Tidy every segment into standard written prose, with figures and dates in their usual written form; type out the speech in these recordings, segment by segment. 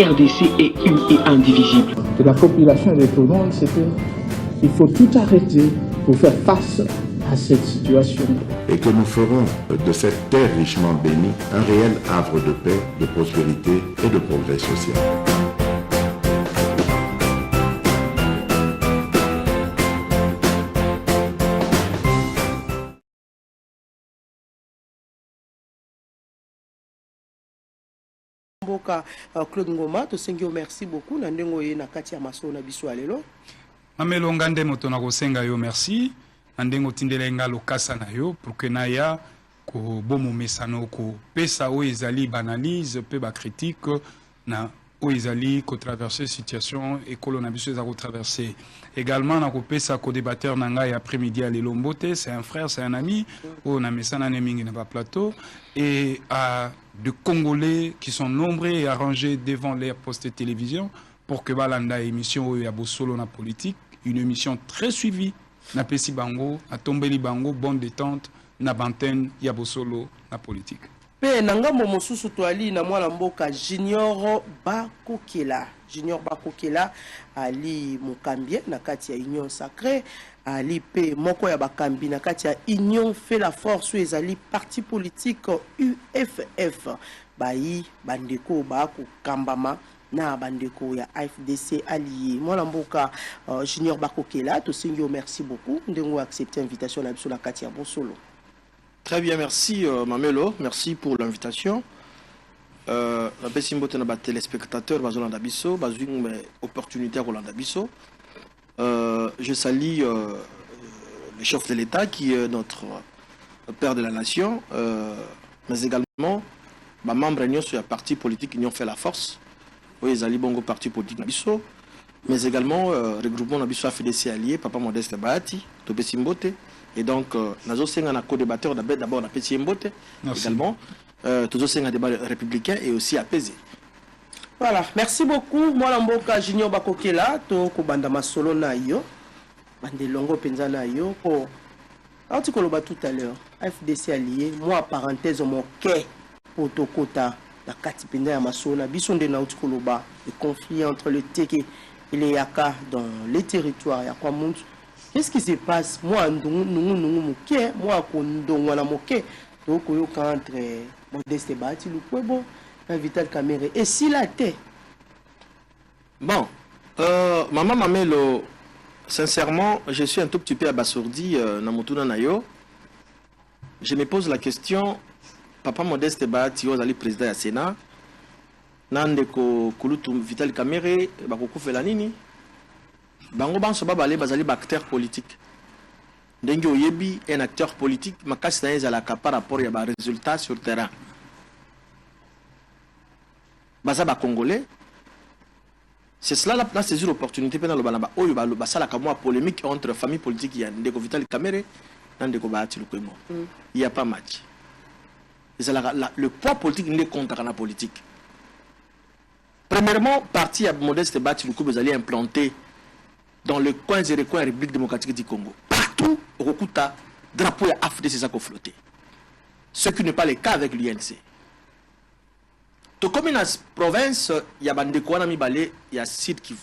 RDC est une et indivisible. De la population et de tout le monde, c'est qu'il faut tout arrêter pour faire face à cette situation. Et que nous ferons de cette terre richement bénie un réel havre de paix, de prospérité et de progrès social. Claude Ngoma, merci beaucoup. Mamelo ngande moto na kosenga yo merci. Andengo tindelenga lokasa na yo pour que naya ko bomo mesano ko pesa o ezali banalise pe ba critique na o ezali ko traverser situation et kolona biso za ko traverser. Également na ko pesa ko débatteur nanga ya après-midi à Lelombote, c'est un frère, c'est un ami. O na mesana ne mingi na ba plateau et à de Congolais qui sont nombreux et arrangés devant les postes de télévision pour que balanda émission ya bosolo na politique, une émission très suivie na pesi bango, na tombeli bango, bonne détente na bantenne ya bosolo na politique. Pe nangambo mosusu toali na mwana mboka Junior Bakokela ali Mokambie na kati ya Union Sacrée ali pe moko ya bakambi na kati ya Union fait la force ezali parti politique UFF bayi bandeko ba ko kambama na bandeko ya AFDC allié mwana mboka Junior Bakokela to singyo merci beaucoup ndengo accepter invitation na biso la kati ya bosolo. Très bien, merci Mamelo, merci pour l'invitation. La Bessimbote na téléspectateurs Bazolanda Bisso, Bazouing opportunité à Rolanda Bisso. Je salue le chef de l'État qui est notre père de la nation, mais également membre de la parti politique Union fait la force. Oui, ils allaient bongo parti politique Nabisso, mais également regroupement Nabisso FDC allié, Papa Modeste Bahati, to Bessimbote. Et donc, nous avons un co-débatteur d'abord à Petit Mbote, également, tous un débat républicain et aussi apaisé. Voilà, merci beaucoup. Moi, Lamboka Junior Bakokela, to Kobandama Solo na yo, Bande Longo Penzana yo, ko. Alors, tu l'as tout à l'heure, FDC allié, moi, parenthèse, mon quai, Potokota, la Katipenda Masona, Bisson de Nautikoloba, le conflit entre le Teke et les Yaka dans les territoires, Yakwamunt. Qu'est-ce qui se passe? Moi, moi, donc, entre Modeste Bahati, le Vital Kamere. Et si la tête? Bon, Maman Mamelo, sincèrement, je suis un tout petit peu abasourdi, Namotuna Nayo. Je me pose la question, Papa Modeste Bahati, Ozali président du Sénat, Nandeko Kulutu Vital Kamere, Bakoko Felanini. Bango banso babale bazali ba acteur politique. Ndenge oyebi un acteur politique makasi na ezalaka par rapport ya ba résultats sur terrain. Baza ba congolais. C'est cela la saisir opportunité pendant le banaba oyo ba basala ka moi polémique entre famille politique ya Ndeko Vital Kamere na Ndeko Bahati Lukwebo. Il y a pas match. Le poids politique n'est contre la politique. Premièrement, parti à Modeste Bahati Lukwebo allait implanter dans le coin et recoins République démocratique du Congo. Partout, au Rokuta, drapeau et AFD, c'est ça qu'on flottait. Ce qui n'est pas le cas avec l'UNC. Tout comme dans la province, il y a des coins il y a Sud Kivu.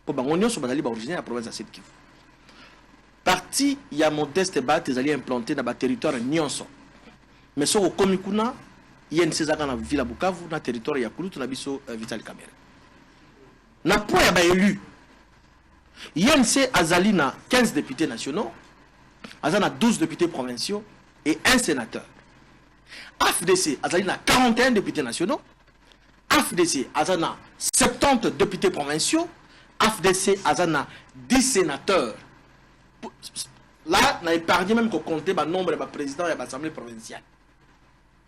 Pour Bangonio, c'est originaire de la province de Sud Kivu. Parti, il y a Modeste Bahati, ils allaient implanter dans le territoire Nyonso. Mais sur le Komikuna, il y a une saison dans la ville de Bukavu, dans le territoire Yakulu, dans le Vital Kamere. N'a pas élu. INC Azalina 15 députés nationaux, Azana 12 députés provinciaux et un sénateur. AFDC Azalina 41 députés nationaux, AFDC Azana 70 députés provinciaux, AFDC Azana 10 sénateurs. Là, on a épargné même qu'on comptait le nombre de présidents et de l'Assemblée provinciale,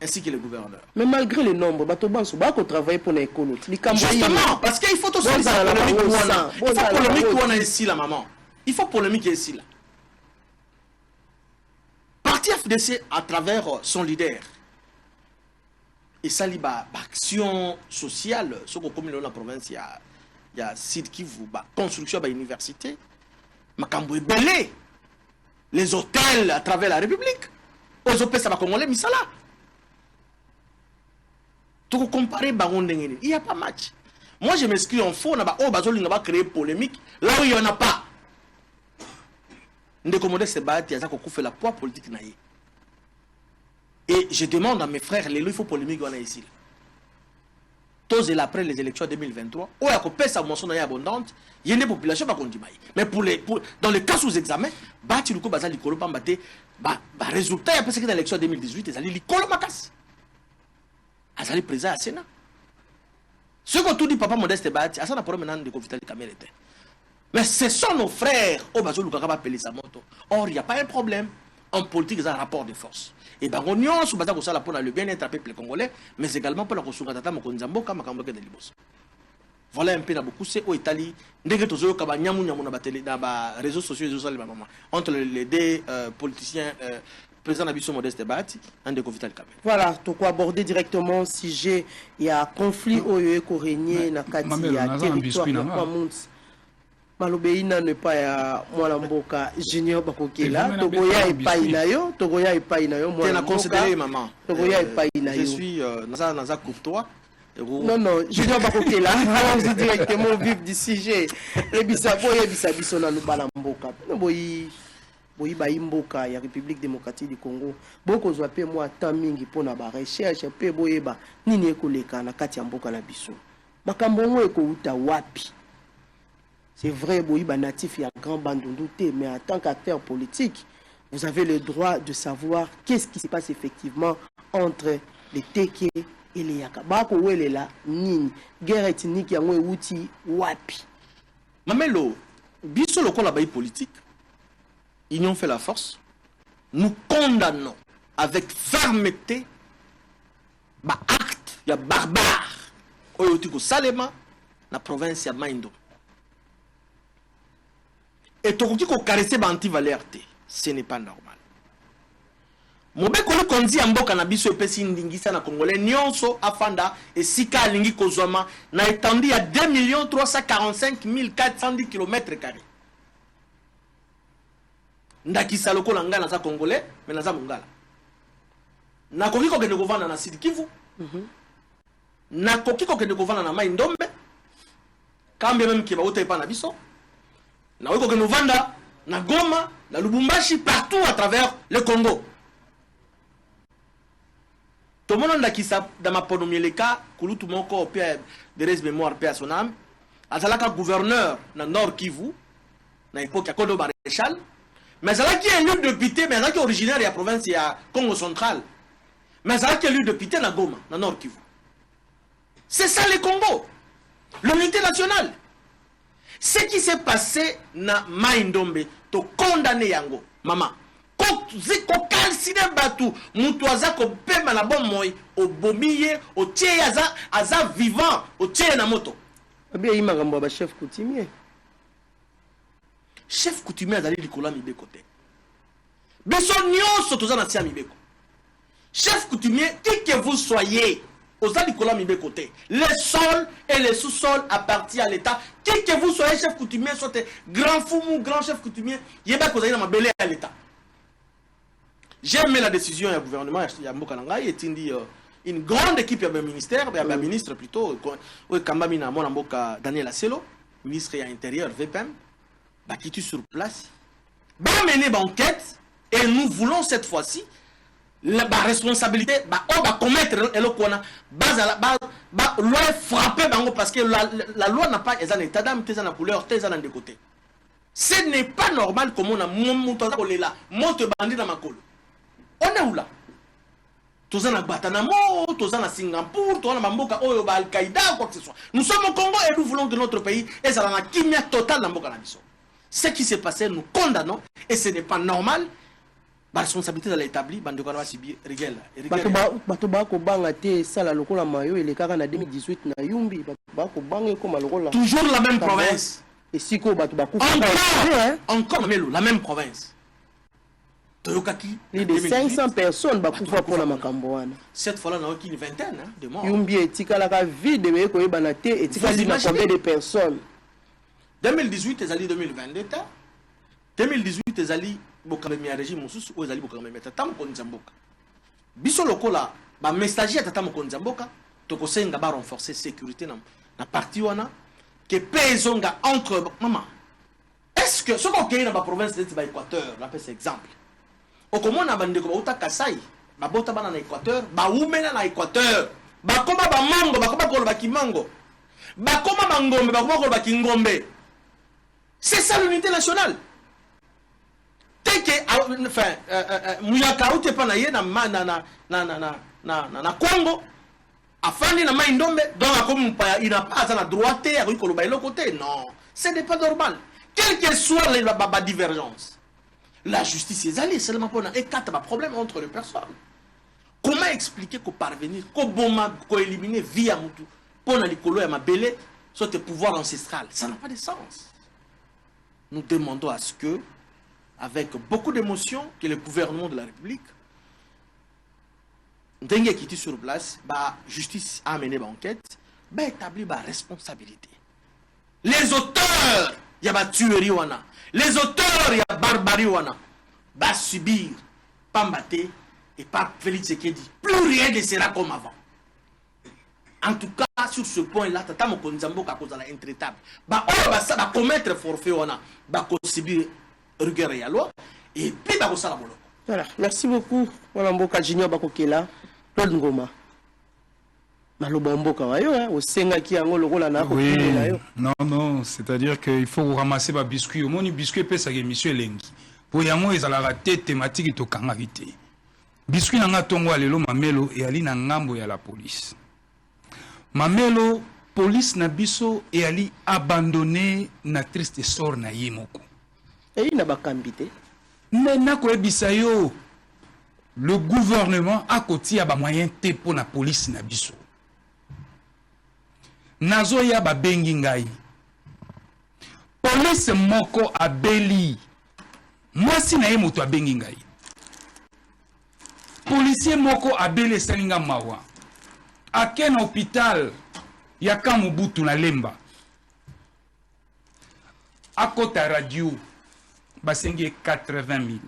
ainsi que le gouverneur. Mais malgré le nombre, on travaille pour l'économie. Justement, parce qu'il faut tout ça. Il faut polémique qu'on a ici, la maman. Il faut polémique ici, là. Parti FDC, à travers son leader, et ça, il y a action sociale, ce qu'on comme dans la province, il y a Sud Kivu, construction de l'université, Makambo est belé, les hôtels à travers la République, aux hôtels, ça va congolais, Misala. Tout comparer Baron Dengene, il n'y a pas match. Moi, je m'inscris en faux, on va créer polémique, là où il n'y en a pas. Ndeko Modeste Bahati, il y a la poids politique. Et je demande à mes frères, il faut polémique on a ici. Tous après les élections 2023, où il y a sa motion abondante, il y a une population qui dit. Mais dans le cas sous examen, Bahati Luko Bazali Kolo Pambate, résultat, il y a dans l'élection 2018, ils allaient Kolo Makas. Ils allaient présenter à Sénat. Ce que tout dit Papa Modeste Bahati, ça n'a pas maintenant de conflit avec Kamel. Mais ce sont nos frères au Bazo Luka va appeler sa moto. Or, il n'y a pas un problème. En politique, il y a un rapport de force. Et bien, on y a pour le bien-être du peuple congolais, mais également pour la construction de Mokonzamboka, Makamboka de Libos. Voilà un peu dans beaucoup, c'est au Italie. Dès que tu as les réseaux sociaux, entre les deux politiciens, président Nabiso Modeste Bahati, un de Kovital Kamel. Voilà, tu peux aborder directement si j'ai il y a conflit au régné na kati ya territoire Malobeina ne pas ya mwana mboka Junior Bakokela togoya epai na yo mwana considéré maman togoya epai na yo je suis naza courtois. Non, Junior Bakokela, allons directement au vif du sujet. Ebisa biso na lubala mboka. Boyi ba imboka ya République démocratique du Congo. Boko zwa pe moi temps mingi pona ba recherche pe boyeba nini ekoleka na kati ya mboka na biso. Makambo ngo ekouta wapi? C'est vrai, boyiba natif ya grand bandunduté, mais en tant qu'acteur politique, vous avez le droit de savoir qu'est-ce qui se passe effectivement entre les Teke et les Yaka. Bako wele la nini, guerre ethnique yango euti wapi. Mamelo, biso loko la bayi politique, Union fait la force, nous condamnons avec fermeté ba acte ya barbare oyoti ko Salema na province ya Maindo. Et tu as caressé anti-valérité. Ce n'est pas normal. Mobe kolo konzi amboka na biso epesi ndingisa na Congolais nyonso afanda et sika lingi kozoma na étendue à 2 345 410 km². Ndakisa lokola ngala za Congolais mais na za mongala. Na kokiko kende kovanda na Sud Kivu. Na kokiko kende kovanda na Mai Ndombe. Kambe même ki ba otepa na biso. Na wiko que nous vendons na Goma, na Lubumbashi, partout à travers le Congo. Tout le monde qui sa dans ma ponomieleka, kulutu moko pia de res mémoire pia son âme, azalaka gouverneur na Nord Kivu, na époque ya Kodo Maréchal, mais azalaki élu député, mais azalaki originaire de la province ya Congo central. Mais azalaki élu député na Goma, na Nord Kivu. C'est ça le Congo. L'unité nationale. Ce qui s'est passé na Maindombe, to condamné yango, maman. Ko kalsine batu, mutuaza ko pema na bon moy, o bomiye, o tie aza vivant, o tie na moto. Bien il m'a ba chef coutumier. Chef coutumier azali likola mibeko te. Beso nyonso toza na tia mibeko. Chef coutumier, qui que vous soyez, les sols et les sous-sols appartiennent à l'État. Qui que vous soyez chef coutumier, soit grand foumou, grand chef coutumier, il y a à l'État. J'ai aimé la décision du gouvernement, une grande équipe du ministère, un ministre plutôt, Daniel Asselo, ministre de l'Intérieur, VPM, qui est sur place, va mener l'enquête et nous voulons cette fois-ci la responsabilité on va commettre la loi frapper parce que la loi n'a pas un état d'âme, une couleur, de côté. Ce n'est pas normal comme on a monté là, monte bandit dans ma colle. On est où là? Tous en Guantanamo, tous en Singapour, tous en Mamboka, Al-Qaïda, quoi que ce soit. Nous sommes au Congo et nous voulons que notre pays ait la kimia totale dans Mamboka. Ce qui s'est passé, nous condamnons et ce n'est pas normal. La responsabilité de l'établi, Bandokana va subir rigueur. Toujours la même province. Et si encore la même province. Plus de 500 personnes pour la Makamboana. Cette fois-là, on a une vingtaine de morts. Yumbi et Tikalaka vide de Banate et Tikalaka combien de personnes? 2018 et 2022. 2018 et Ali Bokamé régime Moussous ou Ali Bokamé Tatam Konzamboka. Biso lokola, ba messager à Tatam Konzamboka, Tokosenga ba renforcer sécurité dans na parti wana que pezonga entre maman. Est-ce que ce qu'on a dans la province de l'Équateur, là c'est exemple. Au comment on a bandé comme autant Kassai, ba bota bana na Équateur, ba oumena na Équateur, ba koma ba mango, ba koma kolo ba kimango, ba koma mangombe, ba koma kolo ba kingombe. C'est ça l'unité nationale. Teke enfin muyaka ou te pa na ye na Congo. Afani na maindombe donc comme il n'a pas la droite à le côté. Non, ce n'est pas normal. Quelle que soit la divergence, la justice est allée seulement pour un quatre problème entre les personnes. Comment expliquer qu'on parvenir, qu'on éliminer via Moutou pour la Nicolo et ma belle sur tes pouvoirs ancestrales? Ça n'a pas de sens. Nous demandons à ce que, avec beaucoup d'émotion, que le gouvernement de la République Dengue qui est sur place, la justice a mené l'enquête, établi la responsabilité. Les auteurs, il y a la tuerie, les auteurs, il y a la barbarie, va subir, pas maté et pas Félix Sekedi. Plus rien ne sera comme avant. En tout cas, sur ce point-là, Tata Mokonzambo a causé l'intraitable. On va commettre forfait, on va subir rigueur et la loi, et puis on va faire la bolo. Voilà, merci beaucoup. Voilà, Mboka Junior Bakokela. Claude Ngoma. Oui, non, c'est-à-dire qu'il faut ramasser les biscuits. Au moins, les biscuits, c'est ça que monsieur Lengi. Pour y avoir, ils ont raté thématique de kangarité. Biscuits, n'a tongo alelo mamelo et ali na ngambo ya la police. Mamelo, police na biso et ali abandonné na triste sort na yemoko. Et il n'a pas kambité. Mais na ko ebisayo. Le gouvernement a côté à moyen té pour la police na biso. Nazo ya ba bengi ngai. Police moko abeli. Moi si na ye moto abengi ngai. Policier moko abeli salinga mawa. A ken hôpital ya Kamubutu na Lemba. A kota radio basengi 80 000.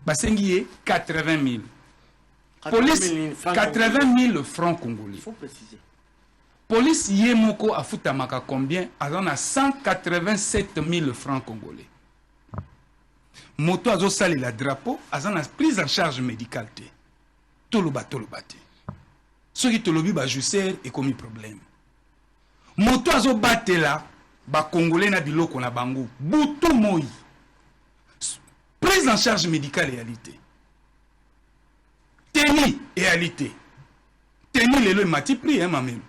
Basengi 80 000. Police 80 000 francs congolais. Il faut préciser. Police Yemoko a foutamaka combien? Alors on a 187 000 francs congolais. Moto a sali la drapeau, a prise en charge médicale. Toloba. Ce qui tolobi ba jusser et commis problème. Moto a batté là, ba congolais na biloko na bango. Boutou moi. Prise en charge médicale réalité. Teni réalité. Teni le mati prix, hein, mamel.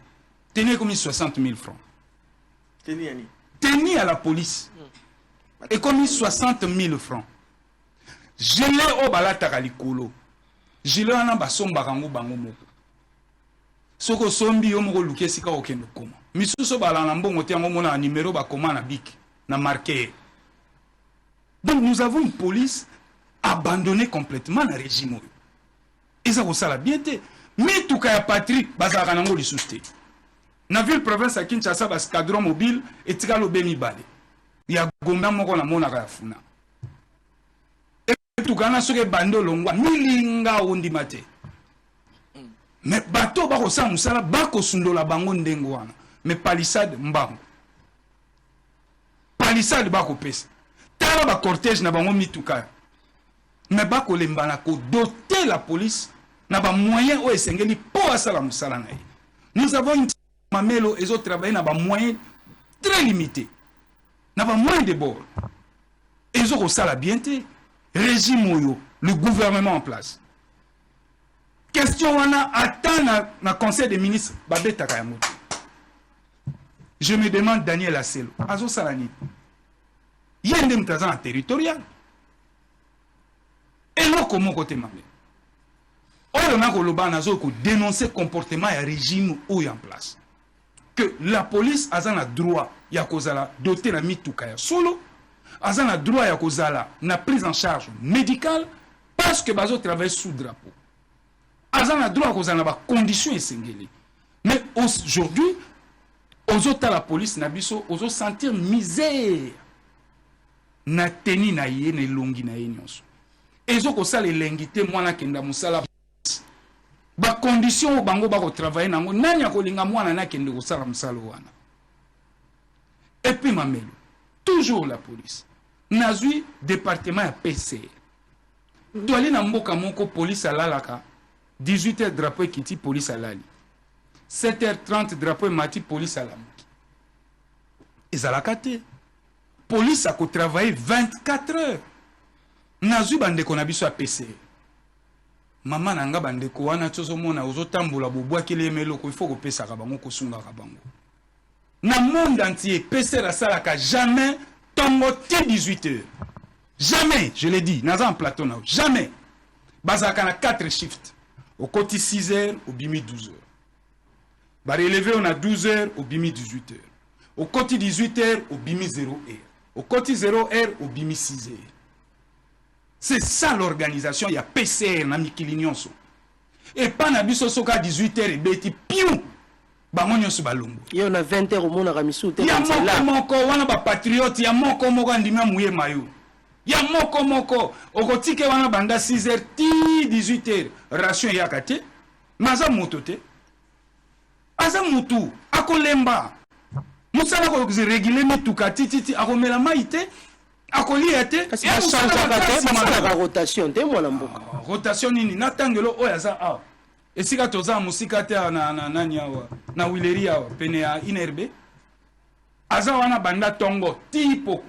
Teni comme 60 000 francs. Teni à la police. Et comme 60 000 francs. Je l'ai au balata likolo. Je l'ai en bason barango bango moko. Soko sombi yo moko luke sika okendo koma. Misuso balana mbongo te ngo na numéro ba koma na bik na marqué. Donc nous avons une police abandonnée complètement le régime. Et ça ça la bien été. Mais tout cas Patrick bazaka nango li souste. Na ville province à Kinshasa bas cadron mobile et tikalo bemi balé. Ya gomba moko na mona ka funa. Et tout cas na soke bando longwa milinga ondi mate. Mais bateau ba ko sa musala ba ko sundola bango ndengo wana. Mais palissade mbango. Palissade ba ko pesa. Tala ba cortège na bango mituka. Mais ba ko lembana ko doter la police na ba moyen o esengeli po asala musala na ye. Nous avons une mamelo et autres travailler na ba moyen très limité. Na ba moyen de bord. Ils ont ça la bienté. Régime oyo, le gouvernement en place. Question wana attend na conseil des ministres babeta kayamoto. Je me demande Daniel Asselo, azo salani. Yende mtazana territorial. Et là comment côté mamé. On a koloba nazo ko dénoncer comportement et régime ou en place. Que la police a un droit ya kozala doter la mitukaya solo, a un droit ya kozala na prise en charge médicale parce que bazo travaille sous drapeau. A un droit kozala ba conditions esengeli. Mais aujourd'hui aux autres la police na biso aux sentir misère na teni na ye na longi na ye nyonso. Ezo ko sala lengité mwana kenda musala ba condition o bango ba ko travailler nango nani akolinga mwana na kende ko sala msalo wana. Et puis mamelo toujours la police nazui département ya PCR toali na mboka moko police alalaka 18h drapeau kiti police alali 7h30 drapeau mati police alamuki ezalaka te police a ko travailler 24 heures nazui bandeko na biso ya PCR mama nanga bandeko wana tsozo mona ozotambola bobwakele emeloko il faut ko pesa ka bango ko sunga ka bango na monde entier PCR asalaka jamais tongo te 18 heures jamais je l'ai dit naza en plateau na jamais bazaka na 4 shifts au côté 6 heures au bimi 12 heures ba relever on a 12 heures au bimi 18 heures au côté 18 heures au bimi 0 heure au côté 0 heure au bimi 6 heures. C'est ça l'organisation, il y a PCR na mikili nyonso. Et pas na biso soka 18h et beti piou. Bango nyonso balongo. Yo na 20h au mona ramisu te. Ya moko wana ba patriote, ya moko andima muye mayo. Ya moko okotike wana banda 6h ti 18h ration ya kate. Maza moto te. Aza mutu akolemba. Musala ko réguler metuka titi akomela maite. Akoliate parce que change la rotation te mwana mboka rotation nini natangelo oya za awa esika toza musika te na nani awa na wileri awa pene ya inerbe aza wana banda tongo tipo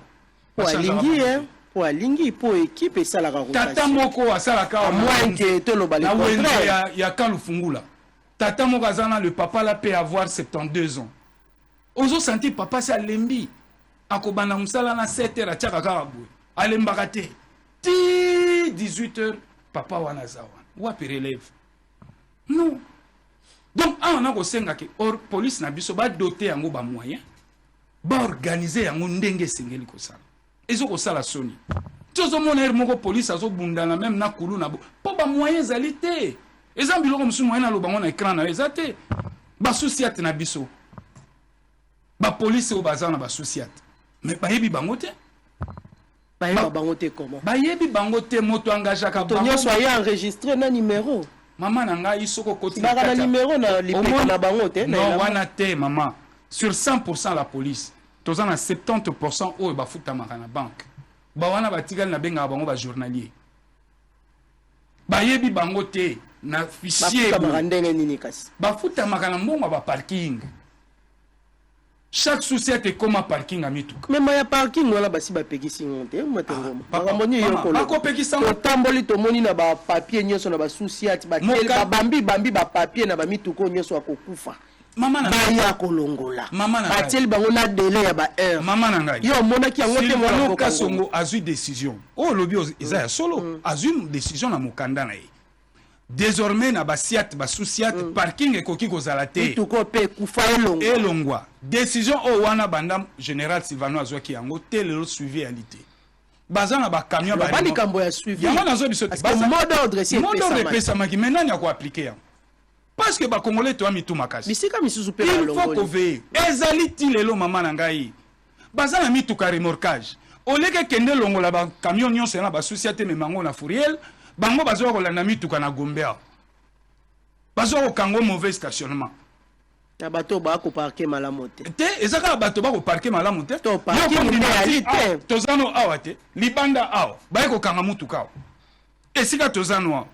po alingi po équipe esalaka rotation tata moko asalaka à moins que toloba le contraire ya kalufungula tata moko azana le papa la peut avoir 72 ans ozo senti papa sa lembi akobana musala na 7h atiaka kaka boye alembaka te ti 18h papa wana za wana wapi relève non donc awa na kosenga ke or police na biso badote yango bamoyen baorganize yango ndenge esengeli kosala ezokosala soni tozomona ere moko police azobundana même na kulu na bo mpo bamoyen ezali te eza biloko mosusu moyen aloba ngo na écran na yo eza te basosiate na biso bapolice oyo baza na basosiate mais bayebi bango te bayeba bango te comment bayebi bango te moto engagaka bango to soyez enregistré na numéro mama na ngai isoko koti na numéro na lipeka na bango te non wana te mama sur 100% la police toza na 70% oyo bafutamaka na banque ba wana batikali na bengaka bango ba journalier bayebi bango te na fichier bafutamaka ndenge nini kasi bafutamaka na mbongo ba parking. Chaque société est comme un parking à mituka. Mais il y a parking wala basi ba pekisi ngonte mate ngoma. Bakamoni yoko. Bako pekisa ngo tamboli to moni na ba papier nyonso na ba société ba tel ba bambi ba papier na ba mituko nyonso akokufa. Mama na ngai ya kolongola. Mama na ngai. Batel bango na délai ya ba heure. Mama na ngai. Yo monaki yango te mwana ko kasongo azui décision. Oh lobi eza ya solo. Azui décision na mokanda na ye. Désormais na basiat basousiat parking ekoki kozala te tuko pe kufa elongwa décision o wana banda général Silvano azwaki yango te lelo suivi réalité baza na ba camion ba likambo ya suivi yango nazo biso te parce que mot d'ordre si pesa maki maintenant ya ko appliquer yango parce que ba congolais to amitu makasi bisika misusu pe il faut ko veiller ezali ti lelo mama na ngai baza na mituka remorquage oleke kende longola ba camion nyonso na ba société memango na Fouriel bango bazo kolanda mituka na Gombe bazo kokango mauvais stationnement na bato ba ko parquer malamu te te ezaka bato ba ko parquer malamu te to parking réalité tozano awa te libanda awa ba ko kanga mutuka esika tozano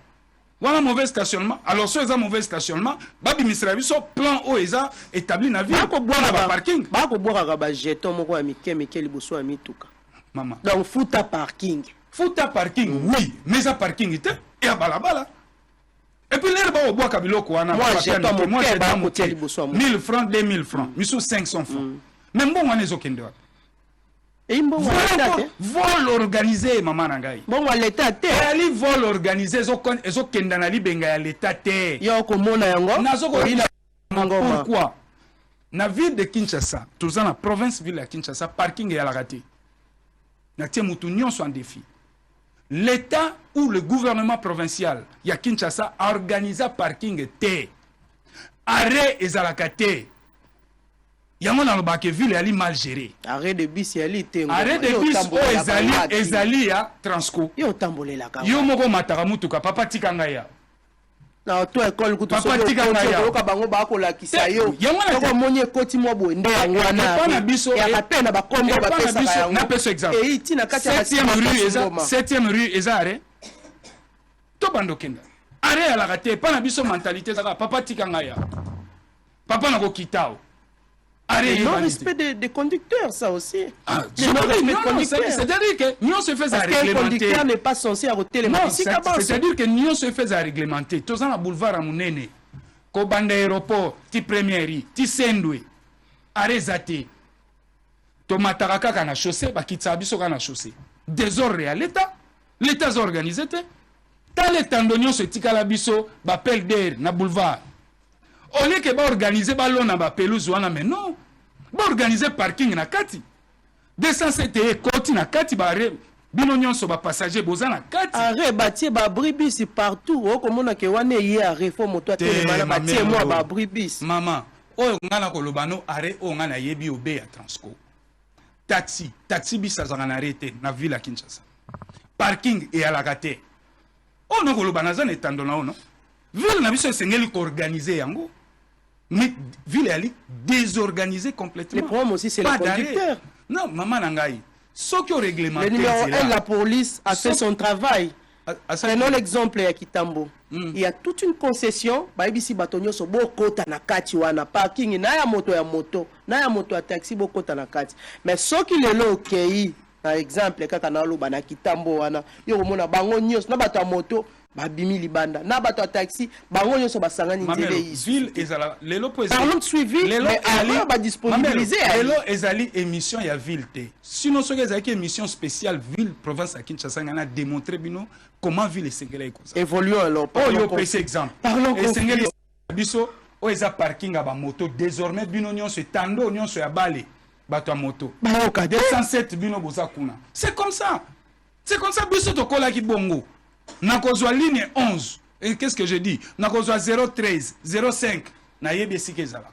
wana mauvais stationnement alors so eza mauvais stationnement ba bimisra biso plan o eza établi na ville ko boira ba parking ba ko boira ba jeton moko ya mike liboso ya mituka mama donc futa parking oui mais ça parking était et à balabala et puis l'air ba oboa kabiloko wana moi j'ai 1000 francs 2000 francs miso 500 francs même bon wana ezokende wa et bon vol organisé mama na ngai bon l'état te ali vol organisé ezokenda na libenga ya l'état te yo ko mona yango pourquoi na ville de Kinshasa toza na province ville ya Kinshasa parking ya la raté na tie mutu nyonso en défi. L'État ou le gouvernement provincial, ya Kinshasa, a organisé parking T. Arrêt ezalaka te. Yango na lobake ville ali mal géré. Arrêt de bus ali te. Arrêt de bus ezali ya Transco. Yo tambolela ka. Yo moko mataka mutuka papa tikanga ya. na to école kutu Papa tika ngaya. Ko bango ba ko la kisayo. Yango na ko monye koti mo bo nde yango wana. Pana biso ya kapena ba kombo ba pesa yango. Na peso exemple. Et itina kati ya 7e rue ezare. To bando kenda. Are ya la raté pana biso mentalité zaka papa tika ngaya. Papa na ko kitao. Le non-respect des conducteurs, ça aussi. Ah, c'est-à-dire que nous se faisons réglementer. Un conducteur n'est pas censé arrêter les motocycles. C'est-à-dire que nous se faisons réglementer. Tous en boulevard à Mounene, Kobanda aéroport, ti première, ti sendwe, arrêté. Tomataraka kana chaussée, bakitsabiso kana chaussée. Désordre à l'État. L'État est organisé. Quand l'État d'Union se tika la biso, bapel d'air na boulevard. Au lieu que ba organiser ballon na ba pelouse wana mais non. Ba organiser parking na kati. 207 koti na kati ba re bino nyonso ba passager boza na kati. Arrêt bâti ba bribis partout. O komona ke wana ye arrêt fo moto atele mala bâti moi ba bribis. Maman, o ngana ko lobano arrêt o ngana yebi obe ya Transco. Taxi bis azanga na arrêté na ville à Kinshasa. Parking et à la gâté. O no ko lobana za netando na ono. Ville na biso sengeli ko organiser yango. Mais ville est désorganisée complètement. Le problème aussi, c'est le conducteur. Non, maman Nangaï. Ce qui est réglementé. Le numéro 1, la police a fait son travail. Prenons l'exemple à Kitambo. Il y a toute une concession. Ici, Batonio, so beaucoup na kati wana parking. Na ya moto, na ya moto à taxi, beaucoup na kati. Mais ce qui est là, ok, par exemple, quand on a l'eau, na Kitambo wana, yo mona bango nyos, na bato moto. Babimi libanda na bato taxi bango nyonso basangani nzele ici ville ezala lelo po ezali parlons de suivi mais alors ba disponibiliser lelo ezali émission ya ville te sinon soki ezali émission spéciale ville province à Kinshasa ngana démontrer bino comment ville esengela ikoza évoluons alors oh yo pese exemple parlons esengeli biso o eza parking à ba moto désormais bino nyonso tando nyonso ya bale bato moto ba oka 207 bino boza kuna c'est comme ça biso to kola ki bongo. Nakozwa ligne 11. Et qu'est-ce que je dis? Nakozwa 013, 05. Na yebi esike ezalaka.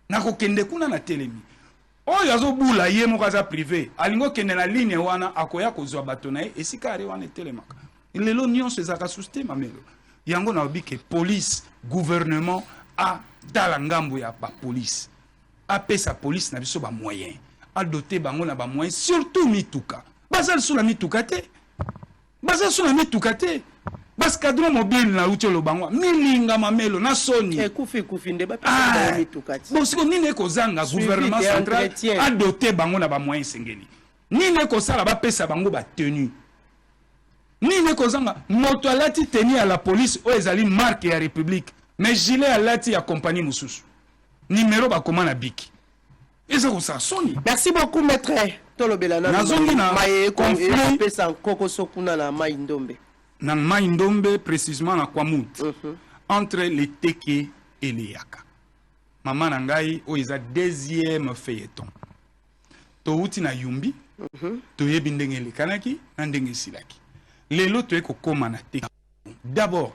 Nakokende kuna na telemi. Oyo azobula ye moko aza privé. Alingo kende na ligne wana akoya kozwa bato na ye esika ari wana etelemaka. Lelo nyonso ezaka suste mamelo. Yango na obi ke police, gouvernement a tala ngambo ya ba police. Apesa police na biso ba moyen. A doter bango na ba moyen surtout mituka. Basal sous la mituka te. Baza suna mitukate bas cadre mobile na utelo bangwa milinga mamelo na soni kufi nde ba pesa mitukate bon siko nini ko zanga gouvernement central a doté bango na ba moyens sengeli nini ko sala ba pesa bango ba tenue nini ko zanga moto alati tenue à la police o ezali marque ya république mais gilet alati ya compagnie mususu numéro ba komana biki eza ko sa soni. Merci beaucoup maître. Nazongi na conflit pesa koko sokuna na Maïndombe. Na Maïndombe précisément na Kwamut. Entre les Teke et les Yaka. Maman nangai o isa deuxième feuilleton. To uti na Yumbi. To yebi ndenge le kanaki na ndenge silaki. Lelo to eko koma na Teke. D'abord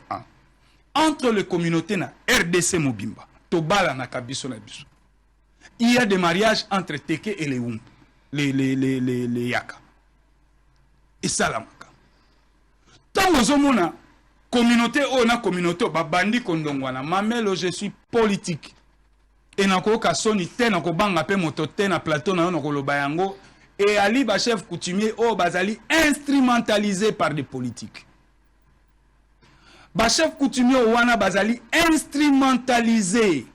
entre les communautés na RDC Mobimba. To bala na kabiso na biso. Il y a des mariages entre Teke et les Wumbi. Les Yaka. Et Salamaka. Tant que communauté, on a communauté, babandi kondongwana. Mamelo, je suis politique. Et nako kasoni te nako banga pe motote na plateau na nako lobayango. Et Ali ba chef coutumier o bazali instrumentalisé par des politiques. Ba chef coutumier wana bazali instrumentalisé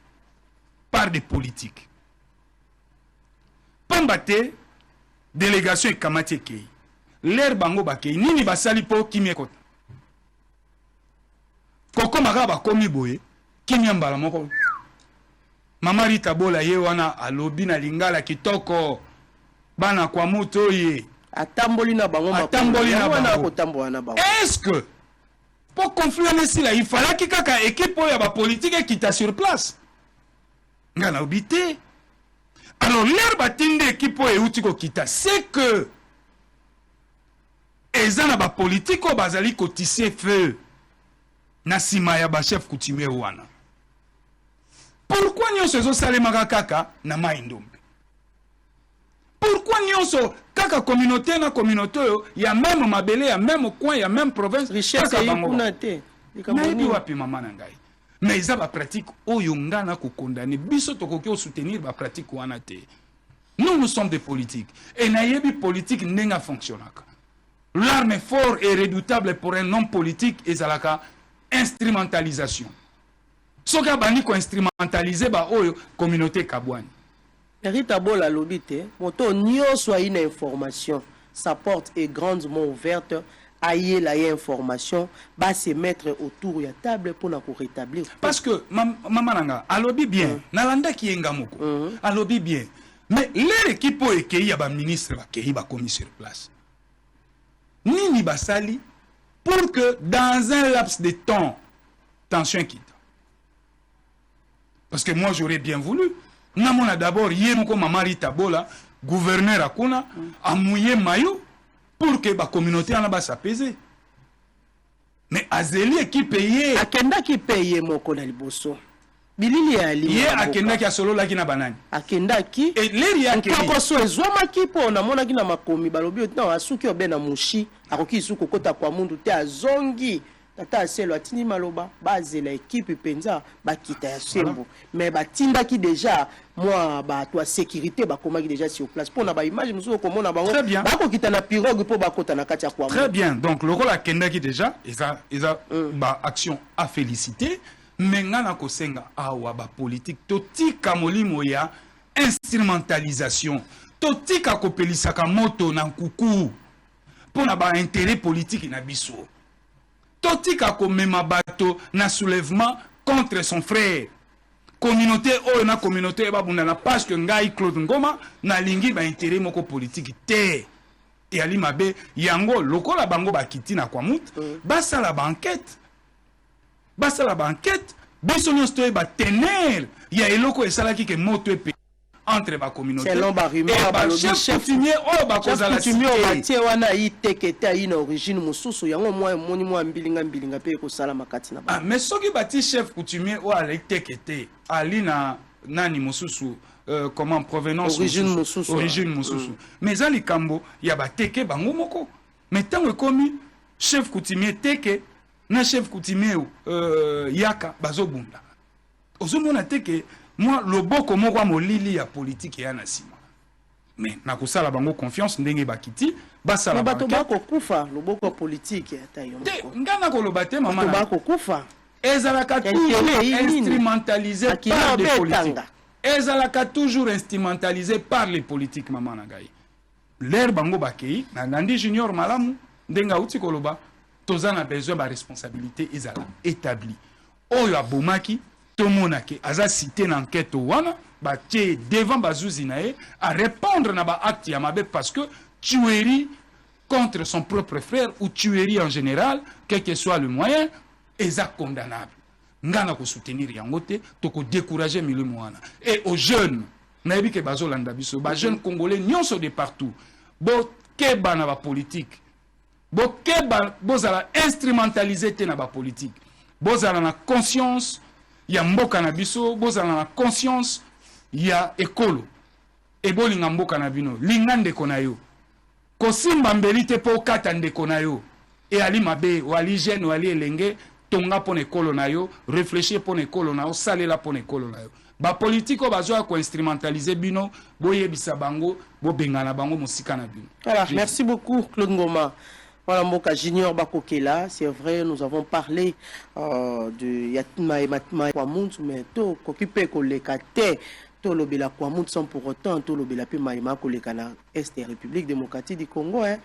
par des politiques. Pambate délégation et kamati kei l'air bango bakei nini basali po kimie kota koko makaba komi boye kimia mbala moko mama Rita Bola ye wana alobi na lingala kitoko bana kwa moto ye atamboli na bango est-ce que pour conflit ici là il fallait que kaka équipe ya ba politique quitte sur place ngana obité. Alors, l'herbe atteinte équipe et outiko kita, c'est que ezana ba politique o bazali ko tisser feu na sima ya ba chef coutumier wana. Pourquoi nyonso zo salemaka kaka na Maïndombe? Pourquoi nyonso kaka communauté na communauté il y a même mabele, il y a même coin, il y a même province richesse nayebi wapi mama na ngai mais eza bapratique oyo nga na kokondane biso tokoki osoutenir bapratique wana te. Nous sommes des politiques et nayebi politique ndenge fonctionnaka. L'arme fort et redoutable pour un homme politique ezalaka instrumentalisation. Soka bani ko instrumentaliser ba oyo communauté kabwani. Rita Bola lobite, moto nyonso une information, sa porte est grandement ouverte. Aïe la information, va se mettre autour de la table pour nous rétablir. Parce que maman nanga, alobi bien, nalanda ki yenga moko, alobi bien. Mais l'équipe est qu'il y a un ministre qui est commis sur place. Nini basali pour que dans un laps de temps, tension quitte. Parce que moi j'aurais bien voulu. Namona d'abord yemoko mamari tabola, gouverneur akuna, a mouillé maillot pour que la communauté en a s'apaiser. Mais Azeli qui paye. Akenda qui paye mon collègue Bosso. Bilili ya ali. Ye akenda ki solo la ki na banani. Akenda ki. Et leri ya ki. Koko so ezwama ki po na mona ki na makomi balobi na asuki obena mushi akoki isuko kota kwa mundu te azongi. Tata aselo atini maloba bazela équipe penza bakita ya sembo mais batinda ki déjà moi ba toi sécurité ba komaki déjà sur place pour na ba image nous ko mona bango ba ko kita na pirogue pour ba kota na kati ya kwa. Très bien, donc le rôle a kenda ki déjà eza ba action à féliciter mais ngana ko senga awa ba politique totika molimo ya instrumentalisation totika ko pelisaka moto na kuku pour na ba intérêt politique na biso. Totika komema bato na soulèvement contre son frère. Communauté o na communauté ba bundana parce que ngai Claude Ngoma na lingi ba intérêt moko politique te. Et ali mabe yango lokola bango ba kiti na kwa mut basa la banquette. Basa la banquette biso nyonso ba tener ya eloko esalaki ke moto epe entre ba communauté. Selon ba rumeur ba chef coutumier o ba kozala coutumier o batie wana itekete aina origine mususu yango moi moni moi mbilinga pe ko sala makati na ba. Ah mais soki bati chef coutumier o ala itekete ali na nani mususu comment provenance origine mususu. Mais ali kambo ya ba teke bango moko. Mais tango komi chef coutumier teke na chef coutumier yaka bazobunda. Ozomona teke moi loboko moko molili ya politique ya nasima. Mais nakusala bango confiance ndenge bakiti basala bato bako kufa loboko politique ata yo. Ngana ko lobate mama bako kufa. Ezalaka toujours instrumentalisé par les politiques. Ezalaka toujours instrumentalisé par les politiques mama nangai. L'air bango bakei na Nandi Junior malamu ndenga uti koloba tozana besoin ba responsabilité ezala établie. Oyo abomaki tomonake aza cité na enquête wana ba tie devant bazuzi nae à répondre na ba acte ya mabe parce que tuerie contre son propre frère ou tuerie en général quel que soit le moyen est condamnable. Ngana ko soutenir yango te to ko décourager milimo wana et aux jeunes nayebi ke bazolanda biso ba jeunes congolais nyonso de partout bo keba na ba politique bo keba bozala instrumentaliser te na ba politique bozala na conscience ya mboka na biso bozala na conscience ya ekolo ebolinga mboka na bino linga ndeko na yo kosimba mbeli te po kata ndeko na yo e ali mabe wali jeune wali elenge tonga pona ekolo na yo réfléchir pona ekolo na yo salela pona ekolo na yo ba politique bazoa ko instrumentaliser bino boyebisa bango bobengana bango musika na bino. Voilà, merci beaucoup Claude Ngoma. Voilà, Mboka Junior Bakokela, c'est vrai, nous avons parlé de Yatima et Matma Kwamout, mais tout occupé qu'on les kate, tout le bela Kwamout sans pour autant, tout le bela pe Maïma qu'on les kana Est et République démocratique du Congo, hein,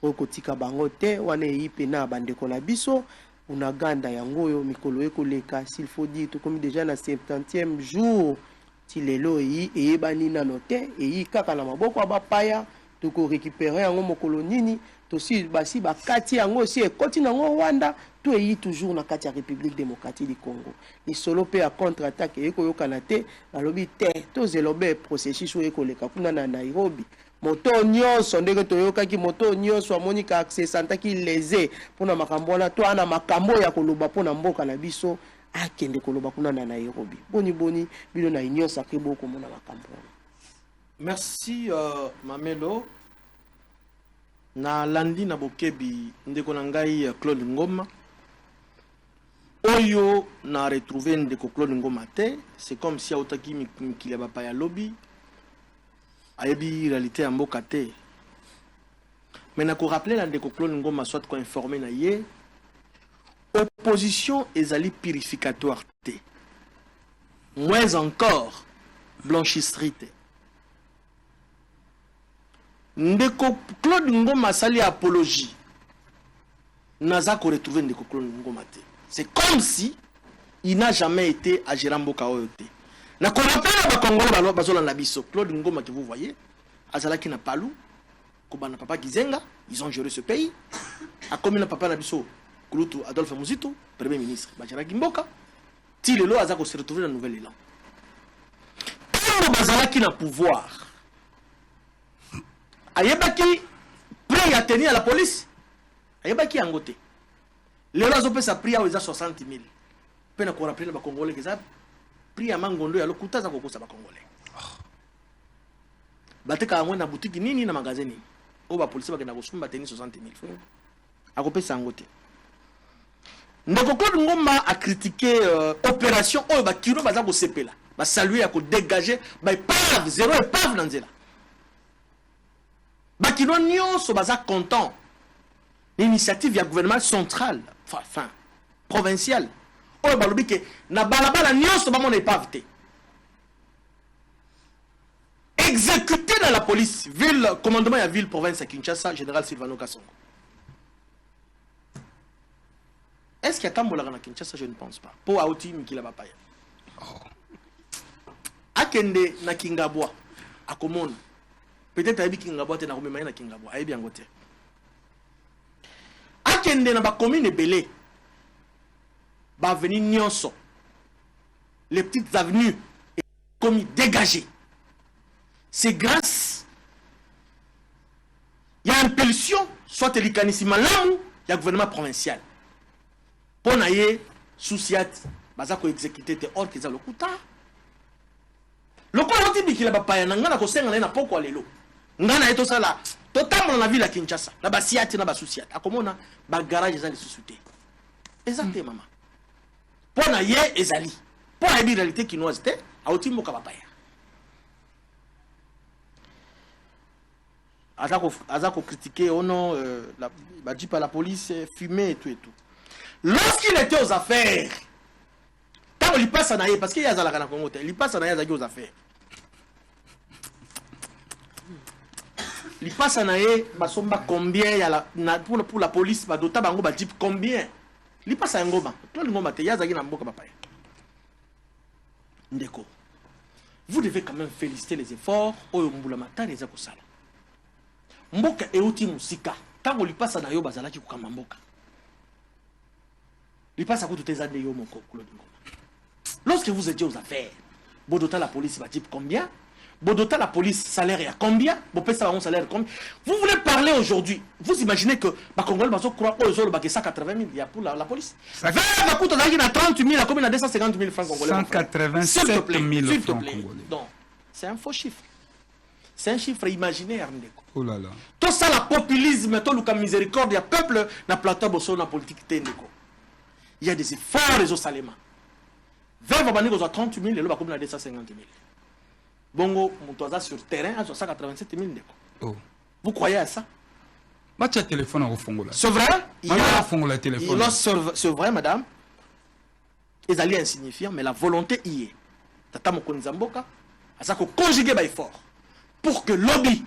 trop kotika bangote, wane yipena bande konabiso, unaganda yangoyo mikolo ekoleka, s'il faut dire, tout comme déjà na 70e jour, tilelo et bani na note, et kaka na maboko abapaya, tout ko récupérer en mokolo nini. Aussi basi bakati yango aussi ekoti nango Rwanda to yi toujours na kati ya République démocratique du Congo. Ni solo pe a contre-attaque eko yokana te balobi te to zelobe processus o ekoleka kuna na Nairobi. Moto nyonso ndenge toyokaki moto nyonso amonika accès santaki lésé pona makambo na to ana makambo ya koloba pona mboka na biso akende koloba kuna na Nairobi. Boni bino na union sacré boko mona makambo. Merci Mamelo. Na landi na bokebi ndeko na ngai Claude Ngoma Oyo n'a retrouvé Ndeko Claude Ngoma te, c'est comme si Aotaki Mikilaba Paya lobby, Ayebi réalité en mboka te. Mais n'a qu'au rappeler la Ndeko Claude Ngoma soit qu'on informé na ye, opposition ezali purificatoire te. Moins encore, blanchisserie te. Ndeko Claude Ngoma sali apologie. Naza ko retrouver Ndeko Claude Ngoma te. C'est comme si il n'a jamais été à Géramboka Oyote. Na ko rappelle ba Congolais bazola na biso. Claude Ngoma que vous voyez, azalaki na Palou, Kobana papa Gizenga, ils ont géré ce pays. A comme na papa na biso, Kulutu Adolphe Muzito, premier ministre, Bajara Gimboka. Ti lelo azako se retrouver dans nouvel élan. Quand bazalaki na pouvoir, ayebaki prêt à tenir à la police. Ayebaki angote. Les gens ont pris à 60 000. Pena qu'on rappelle les Congolais que ça pris à Mangondo et à l'Okuta, ça va coûter les Congolais. Bateka à moi na boutique ni na magasin ni. Au bas police va que na gosumba tenir 60 000 francs. À copier ça angote. Ndeko Claude Ngoma a critiqué opération oh ba kilo baza ko sepela. Ba saluer à ko dégager ba épave zéro épave dans zela. Ba kilo nyonso baza content. L'initiative du gouvernement central, enfin, provincial. Oh, balobi ke na balabala nyonso ba mon épave. Exécuté dans la police, ville, commandement de la ville, province à Kinshasa, général Silvano Kasongo. Est-ce qu'il y a Tambola à Kinshasa? Je ne pense pas. Pour Aouti, Mikila Bapaya. Akende na Kingabwa, à Komona. Peut-être Aïbi Kingabwa, tu n'as pas na Kingabwa. Aïbi Angote. Akende na ba commune belé ba venir nyonso les petites avenues et commis dégagées. C'est grâce il y a impulsion soit l'ikanissi malamu il y a gouvernement provincial pour naye souciat baza ko exécuter te or qu'ils a le kuta le ko loti bikila ba paya ngana ko senga na poko lelo ngana eto sala totalement la ville à Kinshasa na ba siati na ba souciat akomona ba garage za les sous-souté exactement maman pour na ye ezali pour la réalité quinoise te a oti mboka ba paya azako critiquer oh non bah dit par la police fumer et tout. Lorsqu'il était aux affaires, quand il passe à naïe parce qu'il y a dans la Congo, il passe à naïe aux affaires. Il passe à naïe, basomba combien il y a la pour la police, bah dota bango bah dit combien. Il passe à ngoma. Toi le ngoma te yazagi na mboka papa. Ndeko. Vous devez quand même féliciter les efforts au mbula matari za kosala. Mboka euti musika tango lipasa na yo bazalaki kukamba mboka lipasa ko tuteza de yo moko Claude Ngoma. Lorsque vous étiez aux affaires bodota la police va dire combien, bodota la police salaire à combien, bopesa un salaire combien. Vous voulez parler aujourd'hui, vous imaginez que ba Congolais bazo croire au zolo ba 180 000 il y a pour la police va coûter na 30 000 la commune à 250 000 francs congolais 187 000 francs congolais. Donc c'est un faux chiffre. C'est un chiffre imaginaire. Oh là là. Tout ça, le populisme, tout le miséricorde, il y a peuple, na plateau bosso, na politique ténéco. Il y a des efforts, les autres salémans. 20 va banir aux 30 000, et là, comme 250 000. Bongo, mon toisa sur terrain, à 187 000. Oh. Vous croyez à ça? Bah, tu as téléphone au fond là. C'est vrai? Il y a un téléphone. C'est vrai, madame. Ils allaient insignifiants, mais la volonté y est. Tata Mokoni Zamboka, à ça qu'on conjugue par effort. Pour que lobby,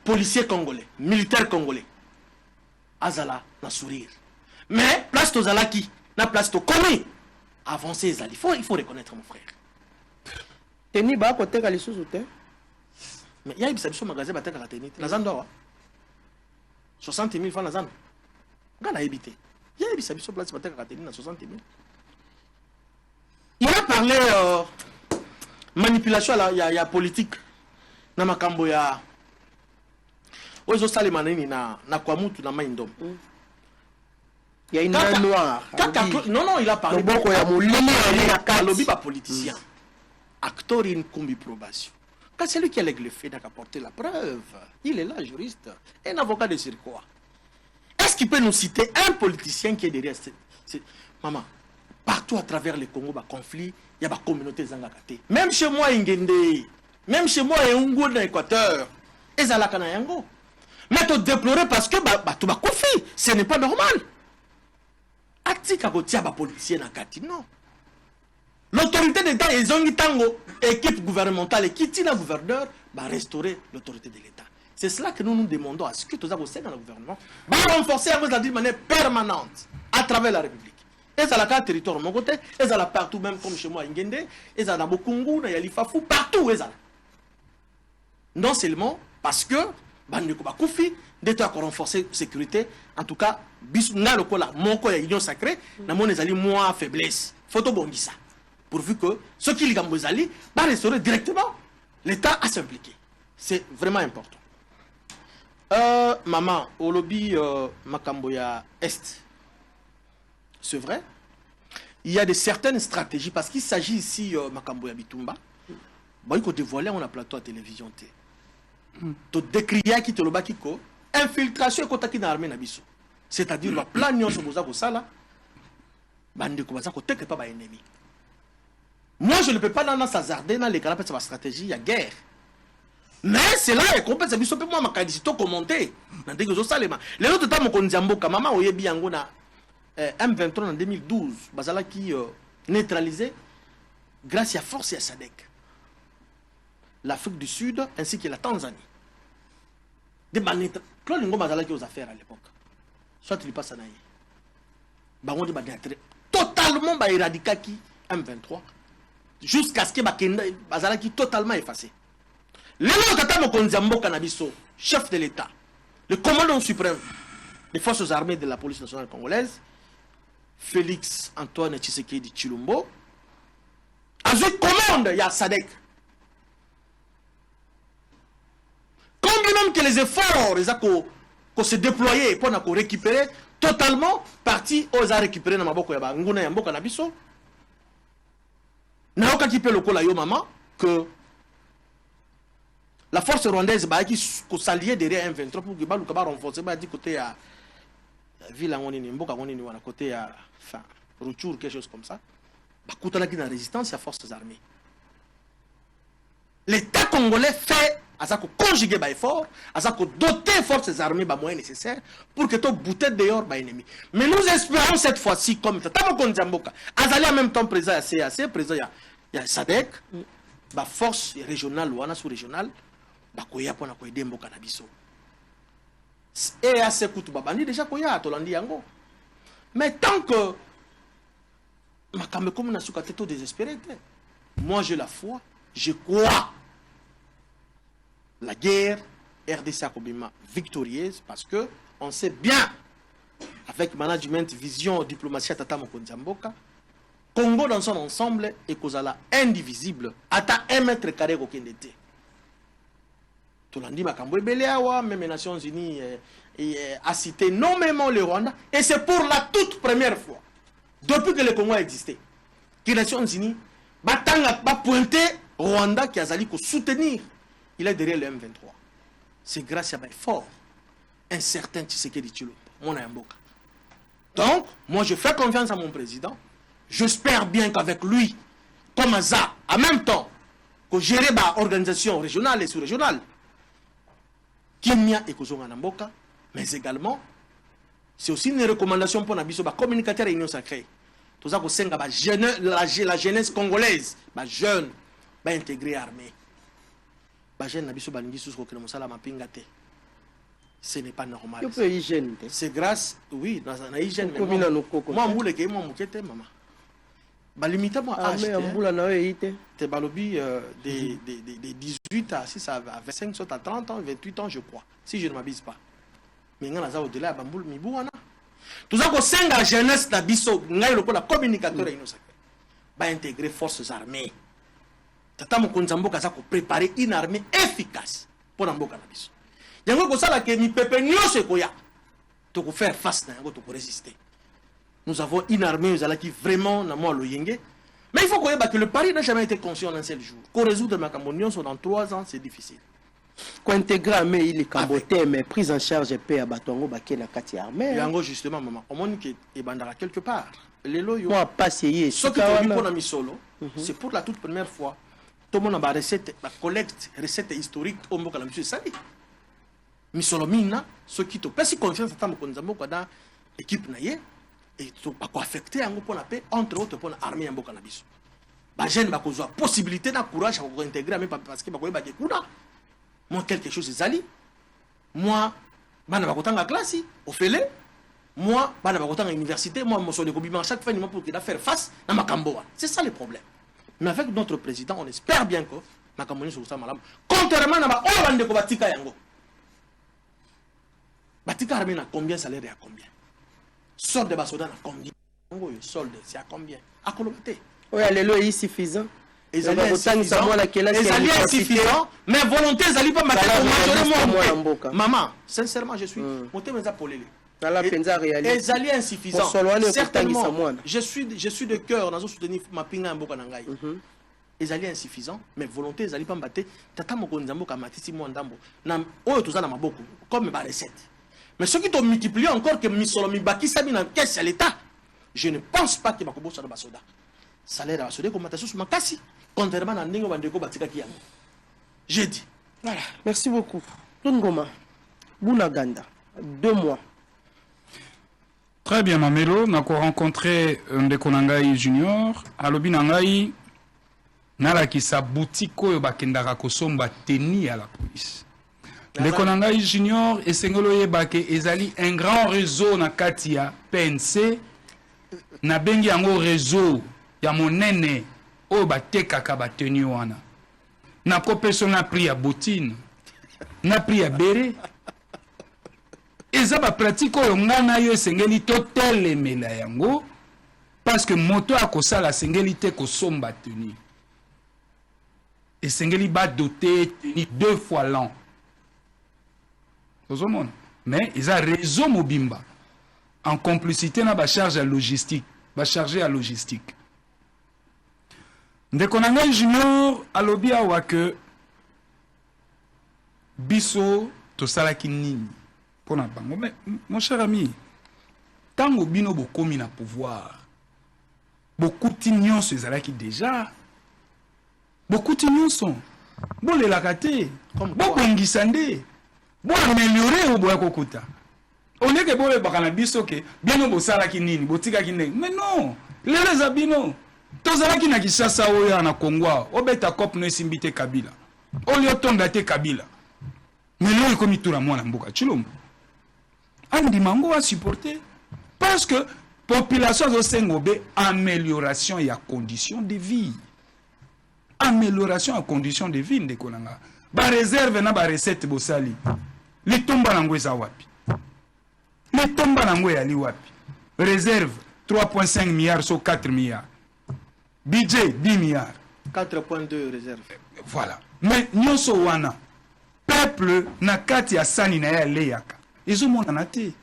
policiers congolais, militaires congolais, azala na sourire. Mais place to zalaki, na place to commis, avancer zali. Il faut reconnaître mon frère. Teni ba côté ka lisusu te. Mais il y a une magasin ba teka teni. Na zando 60 000 francs na zando. Ngana habité. Il y a une place ba teka teni na 60 000. Il a parlé manipulation là, il y a politique. Na makambo ya ozo salema nini na kwa mutu na maindom. Il y a une main noire. Non, il a parlé beaucoup ya molini ya lobby pas politicien. Acteur une combi probation. Quand c'est lui qui a le fait d'apporter la preuve, il est là juriste, un avocat de circuit. Est-ce qu'il peut nous citer un politicien qui est derrière maman, partout à travers le Congo, bah, conflit, il y a des communautés zangakate. Même chez moi, Ingende, même chez moi, Ungo dans l'Équateur, et Zalakana Yango. Mais tu déplorer parce que tu vas confier. Ce n'est pas normal. Atika kotia ba policier na kati, non. L'autorité d'État, ils ont une équipe gouvernementale et qui tient le gouverneur, va restaurer l'autorité de l'État. C'est cela que nous nous demandons à ce que tous les dans le gouvernement va renforcer de manière permanente à travers la République. Et ça la territoire de mon côté, et ça la partout, même comme chez moi, Ingende, et ça la Bokungu, il y a l'Ifafou, partout, et ça. Non seulement parce que, Bandeko Koufi, d'être encore renforcer la sécurité, en tout cas, Bisuna le kola, mon ko ya union sacrée, na mon ezali moins faiblesse. Photo bongisa. Pourvu que ceux qui ligament Zali va restaurer directement l'État à s'impliquer. C'est vraiment important. Maman, au lobby Makamboya Est, c'est vrai. Il y a de certaines stratégies parce qu'il s'agit ici Makamboya Bitumba. Bon, il faut dévoiler on a plateau à télévision. Tu décrier qui te le bakiko, infiltration et contact dans l'armée nabiso. C'est-à-dire le plan nion sur Bozako Sala, bande comme ça côté que pas ennemi. Moi, je ne peux pas dans s'hazarder dans les canapés de ma stratégie, il y a guerre. Mais c'est là et complète, ça peut moi ma qualité commenter. Dans des choses ça les autres temps mon kondiamboka maman oyebi yango na M23 en 2012, bazala qui neutralisé grâce à force et à SADC. L'Afrique du Sud ainsi que la Tanzanie. Des manettes, Claude Ngo bazala qui aux affaires à l'époque. Soit il passe à naïe. Bango de badinatre totalement ba éradiquer qui M23. Jusqu'à ce que Bazala qui totalement effacé. Le Tata Mokondiambo Kanabiso, chef de l'État, le commandant suprême des forces armées de la police nationale congolaise, Félix Antoine Tshisekedi Tshilombo, a joué commande, il y a SADC. Combien même que les efforts, qu'on s'est déployés pour nous récupérer, totalement parti aux a récupéré dans Maboko Yaba, Nguna Yambo Kanabiso. Naoka qui peut le coller maman que la force rwandaise qui s'allier derrière M23 pour que le Kaba renforcer du côté à ville à Mboka à côté à Rutshuru quelque chose comme ça. Bah coûte qui dans résistance à forces armées. L'État congolais fait à ça conjuguer par effort, à ça doter forces armées par moyens nécessaires pour que tout bouter dehors par ennemi. Mais nous espérons cette fois-ci comme Tata Mokondiamboka, Azali en même temps présent à CAC, présent il y a SADC, la force régionale ou sous-régionale, bakoya pour aider Mboka Nabiso. Et à ce coup, babandi déjà koya à Tolandi Yango. Mais tant que ma kambe comme na soukate tout désespéré, moi j'ai la foi, je crois la guerre RDC Kobima victorieuse parce que on sait bien avec management, vision, diplomatie à Tata Mokondiamboka, Congo dans son ensemble est causala indivisible. Ata 1 mètre carré aucun été. Tout l'on dit, même les Nations Unies a cité nommément le Rwanda. Et c'est pour la toute première fois, depuis que le Congo a existé, que les Nations Unies va pointer Rwanda qui a zali pour soutenir. Il est derrière le M23. C'est grâce à un fort, un certain Tshisekedi Tshilombo, mon Ayamboka. Donc, moi je fais confiance à mon président. J'espère bien qu'avec lui, comme ça, en même temps, que gérer l'organisation régionale et sous-régionale, Kenya et Kozonganamboka, mais également, c'est aussi une recommandation pour Nabiso, communicateur et union sacrée. Tout ça, c'est la jeunesse congolaise, jeune, intégrée armée. Ce n'est pas normal. C'est grâce, oui, dans un hygiène. Moi, je suis maman. Limité moi âge te balobi de 18 à 6 à 25 soit à 30 ans 28 ans je crois si je ne m'abuse pas mais ngana za au-delà bambul mibu wana tout ça ko senga jeunesse na biso ngai lokola communicateur et innocent ba intégrer forces armées tata Mokondiamboka za ko préparer une armée efficace pour mboka na biso yango ko sala ke mi pepe nyose ko ya to ko faire face na yango to ko résister. Nous avons une armée qui vraiment n'a moins le yenge. Mais il faut que le pari n'a jamais été conçu en un seul jour. Qu'on résoudre ma Cambodge dans 3 ans, c'est difficile. Qu'on intègre l'armée, il est camboté, mais prise en charge paix à Batongo, Baké, la Kati armée. Yango, justement, maman, au monde qui est bandara quelque part. lelo yo moi passe yé ce qui est pour ami solo c'est pour la toute première fois tout le monde a ba recette ba collecte recette historique au mboka la monsieur sali misolo mina ce qui te pèse confiance à mokonza mboka dans équipe na ye et to pas ko affecter yango pour la paix entre autres pour l'armée ya mboka na biso ba jeune ba ko zo possibilité na courage ko intégrer même parce que ba ko ba ke kuna moi quelque chose ezali moi bana ba kotanga classe au fele moi bana ba kotanga université moi mo solo ko bima chaque fin du mois pour qu'il a faire face na makambo c'est ça le problème mais avec notre président on espère bien que makambo ni sur ça malam contrairement na ba o bande ko batika yango batika armée na combien salaire à combien solde de basoda na combien yango solde c'est à combien à kolobate oui lelo est suffisant ezali insuffisant mais volonté ezali pas maman maman sincèrement je suis monté mes apolélé ezali insuffisant certainement je suis de cœur dans soutenir ma pinga mboka na ngai ezali insuffisant mais volonté ezali pas mbaté tata mokonza mboka matisi mo ndambo na oyo tozana maboko comme ba recette mais ce qui te multiplie encore que misolo mi bakisa bi na caisse à l'état je ne pense pas que bakobosa na basoda salaire à basoda comme matasu makasi contrairement à ndenge bandeko batika kiyango j'ai dit voilà merci beaucoup Tongoma Bunaganda 2 mois. Très bien Mamelo nako rencontré ndeko nangai junior alobi nangai nalakisa boutique oyo bakendaka kosomba teni à la police ndeko nangai junior esengelo yebake ezali un grand réseau na kati ya PNC na bengi yango réseau ya monene oyo batekaka bateni wana nakopeso na prix ya botine na prix ya bere eza bapratique oyo nga na yo esengeli totelemela yango parce que moto akosala asengeli te kosomba teni esengeli badote teni 2 fois l'an ozomona mais eza réseau mobimba en complicité na bacharge ya logistique bacharge ya logistique ndeko na ngai junior alobi awa ke biso tosalaki nini mpona bango mais mon cher ami ntango bino bokomi na pouvoir bokuti nyonso ezalaki déjà bokuti nyonso bolelaka te bobongisa nde boameliore oyo boya kokuta oleke boyebaka na biso ke bino bosalaki nini botikaki ndenge mais non lelo eza bino tozalaki na Kinshasa oyo na Kongo obeta cop no esimbi te Kabila olio tonda te Kabila mais lelo ekomi tura mwana mboka Tshilombo andima ngo a supporter parce que population azosenga be amélioration ya condition de vie amélioration ya condition de vie ndeko nanga ba réserve na ba recette bosali litomba nango eza wapi litomba nango yali wapi réserve 3.5 milliards sur 4 milliards budget 10 milliards 4.2 réserve voilà mais nyonso wana peuple na kati ya sani na ya leyaka ezomona te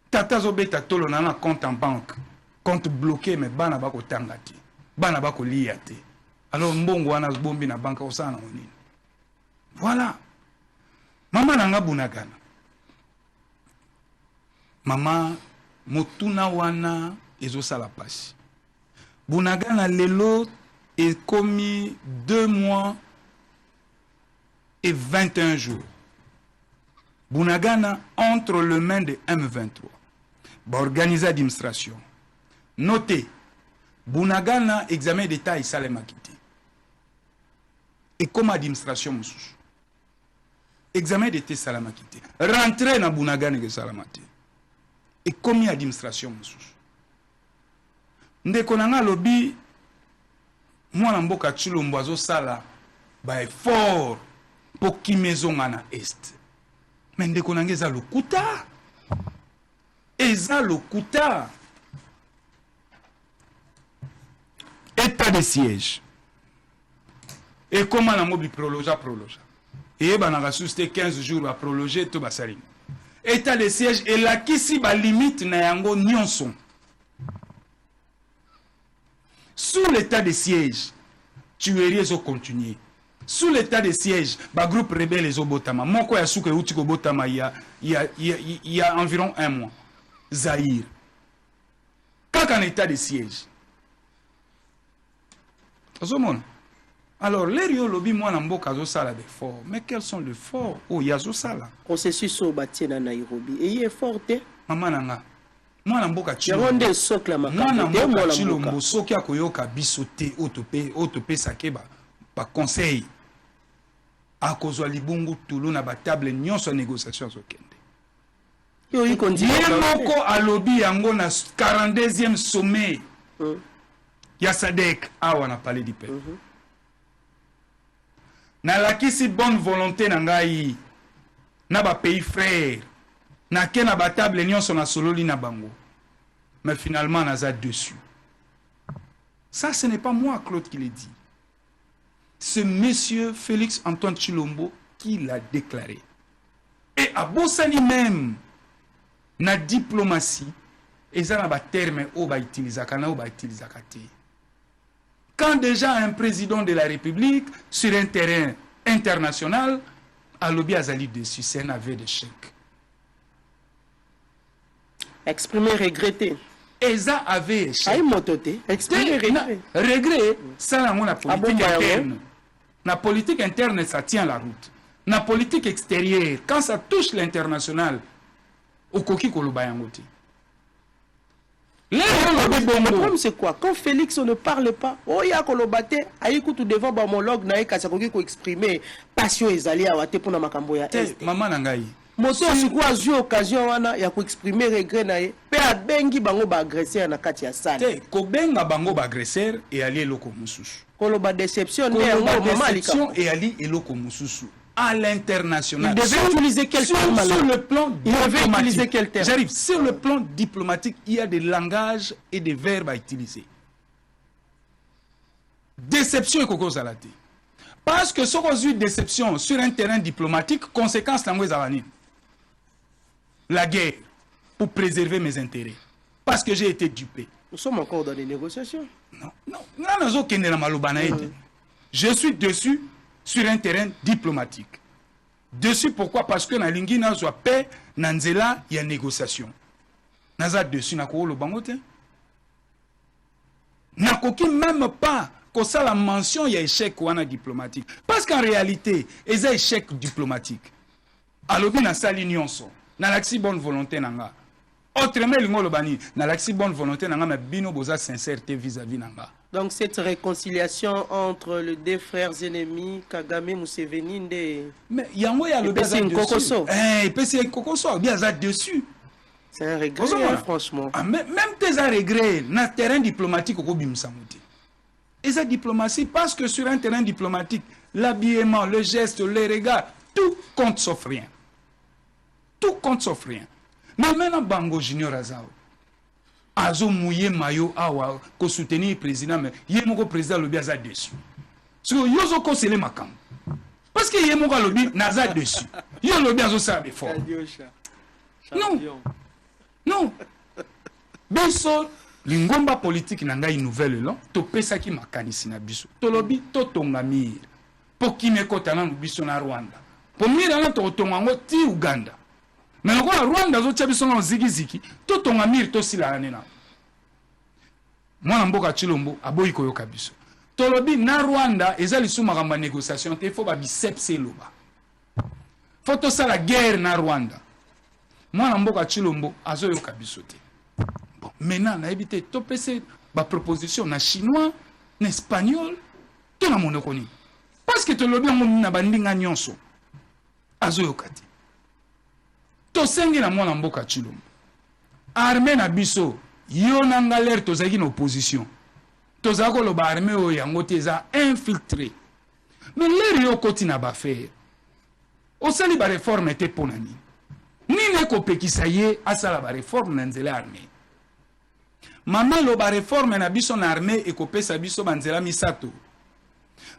tata zobeta tolo na compte en banque compte bloqué mais bana bako tanga te bana bako liya te alors mbongo wana bombi na banque osana nini voilà mama nanga Bunagana mama motuna wana ezosala pasi Bunagana lelo est commis 2 mois et 21 jours. Bunagana entre les mains de M23. Organisé l'administration. Notez, Bunagana examen d'état et salem quitté. Et comme administration moussouche. Examen d'état salem quitté. Rentrer dans Bunagana et salamate. Et comme administration moussouche. Ndeko nanga lobi mwana mboka Tshilombo azosala ba effort pour kimezonga na est mais ndeko nanga eza lokuta état de siège et comment nango bi prologer et banaka susté 15 jours ba prologer to basali état de siège et la kisi ba limite na yango nyonso. Sous l'état de siège, tueries ont continué. Sous l'état de siège, le groupe rebelle les Obotama. Mon quoi souke outiko Botama il y a environ 1 mois. Zahir. kaka en état de siège. Alors, les rio lobby, moi, n'a pas de sala de fort. Mais quels sont les forts? Oh, il y a zo sala. Processus au bâti na Nairobi. Et il est fort, hein? Maman nanga. Moi, n'a pas de chilombo. Moi, n'a pas de chilombo. Soki a koyoka bisote, otope sakeba. Ba conseil. A kozwa libungu tulu na ba table nyonso négociation so kende. Yemoko a lobby yango na 42e sommet. Ya Sadek awa na palais du peuple. Na lakisi bonne volonté na ngai na ba pays frère na ke na ba table nyonso na sololi na bango. Mais finalement naza dessus. Ça ce n'est pas moi Claude qui le dit. C'est monsieur Félix Antoine Tshilombo qui l'a déclaré. Et à Bossani même na diplomatie et ça na ba terme o ba utilisaka na o ba utilisaka te. Quand déjà un président de la République, sur un terrain international, a lobby azali dessus, c'est un aveu d'échec. Exprimer, regretter. Et ça avait échec. Aïe mototé. Exprimer, regretter. Regret, ça la politique interne. La politique interne, ça tient la route. La politique extérieure, quand ça touche l'international, au koki koloba yangote. Le problème c'est quoi? Quand Félix on ne parle pas, oh ya kolobate, aïkou tout devant homologue na eka sakoki ko exprimer passion ezali awate pour na makambo ya est. Maman nangai. Moto siku azu occasion wana ya ko exprimer regret na ye, pe abengi bango ba agresseur na kati ya salle. Te ko benga bango ba agresseur et ali eloko mususu. Koloba déception ne yango maman alika. Et ali eloko mususu. À l'international. Il devait utiliser quel terme sur le plan diplomatique. J'arrive. Sur le plan diplomatique, il y a des langages et des verbes à utiliser. Déception et coco salati. Parce que ce qu'on a eu déception sur un terrain diplomatique, conséquence la guerre pour préserver mes intérêts. Parce que j'ai été dupé. Nous sommes encore dans des négociations. Non. Je suis dessus sur un terrain diplomatique. Dessus, pourquoi? Parce que na lingi na zwa paix, na nzela, il y a négociation. Naza dessus, na ko lo bangote. Na koki même pas que ça la mention, il y a échec ou diplomatique. Parce qu'en réalité, il y a échec diplomatique. Alors, na sali nyonso, na l'axi bonne volonté nanga. Autrement, le bani, na l'axi bonne volonté nanga, mais bino boza sincérité vis-à-vis nanga. Donc cette réconciliation entre les deux frères ennemis, Kagame, Museveni, mais il y a le dessus. Il peut s'y kokoso, bien ça dessus. C'est un regret, franchement. Même tes regrets, na terrain diplomatique au bimsamuti. Et cette diplomatie, parce que sur un terrain diplomatique, l'habillement, le geste, les regards, tout compte sauf rien. Tout compte sauf rien. Mais maintenant, Bango Junior Azao. Azo mouillé mayo awa ko soutenir le président mais yemoko président lobi aza dessus. So yozo ko sele makam. Parce que yemoko lobi naza dessus. Yo lobi azo sa effort. Non. Biso lingomba politique na ngai nouvelle là to pesa ki makanisi na biso. To lobi to tonga mir. Po kimekota na biso na Rwanda. Po mira na to tonga ngo ti Uganda. Mais le Rwanda zo tchabiso na zigiziki to tonga mir to sila nena. Moi mboka Tshilombo aboyi koyoka biso. Tolobi na Rwanda ezali sous makamba négociation te faut ba biceps loba. Faut to sala guerre na Rwanda. Moi mboka Tshilombo azo yoka biso te. Bon, maintenant na ebité to pese ba proposition na chinois, na espagnol, to na monoko ni. Parce que tolobi ngom na bandinga nyonso. Azo yoka te. To sengi na mwana mboka Tshilombo. Armée na biso, yo nanga l'air tozaki na opposition. Tozako lo ba armée o yango te za infiltré. Mais l'air yo koti na ba faire. O sali ba réforme te ponani. Ni ne ko pekisa ye asala ba réforme na nzela armée. Mama lo ba réforme na biso na armée e ko pesa biso banzela misato.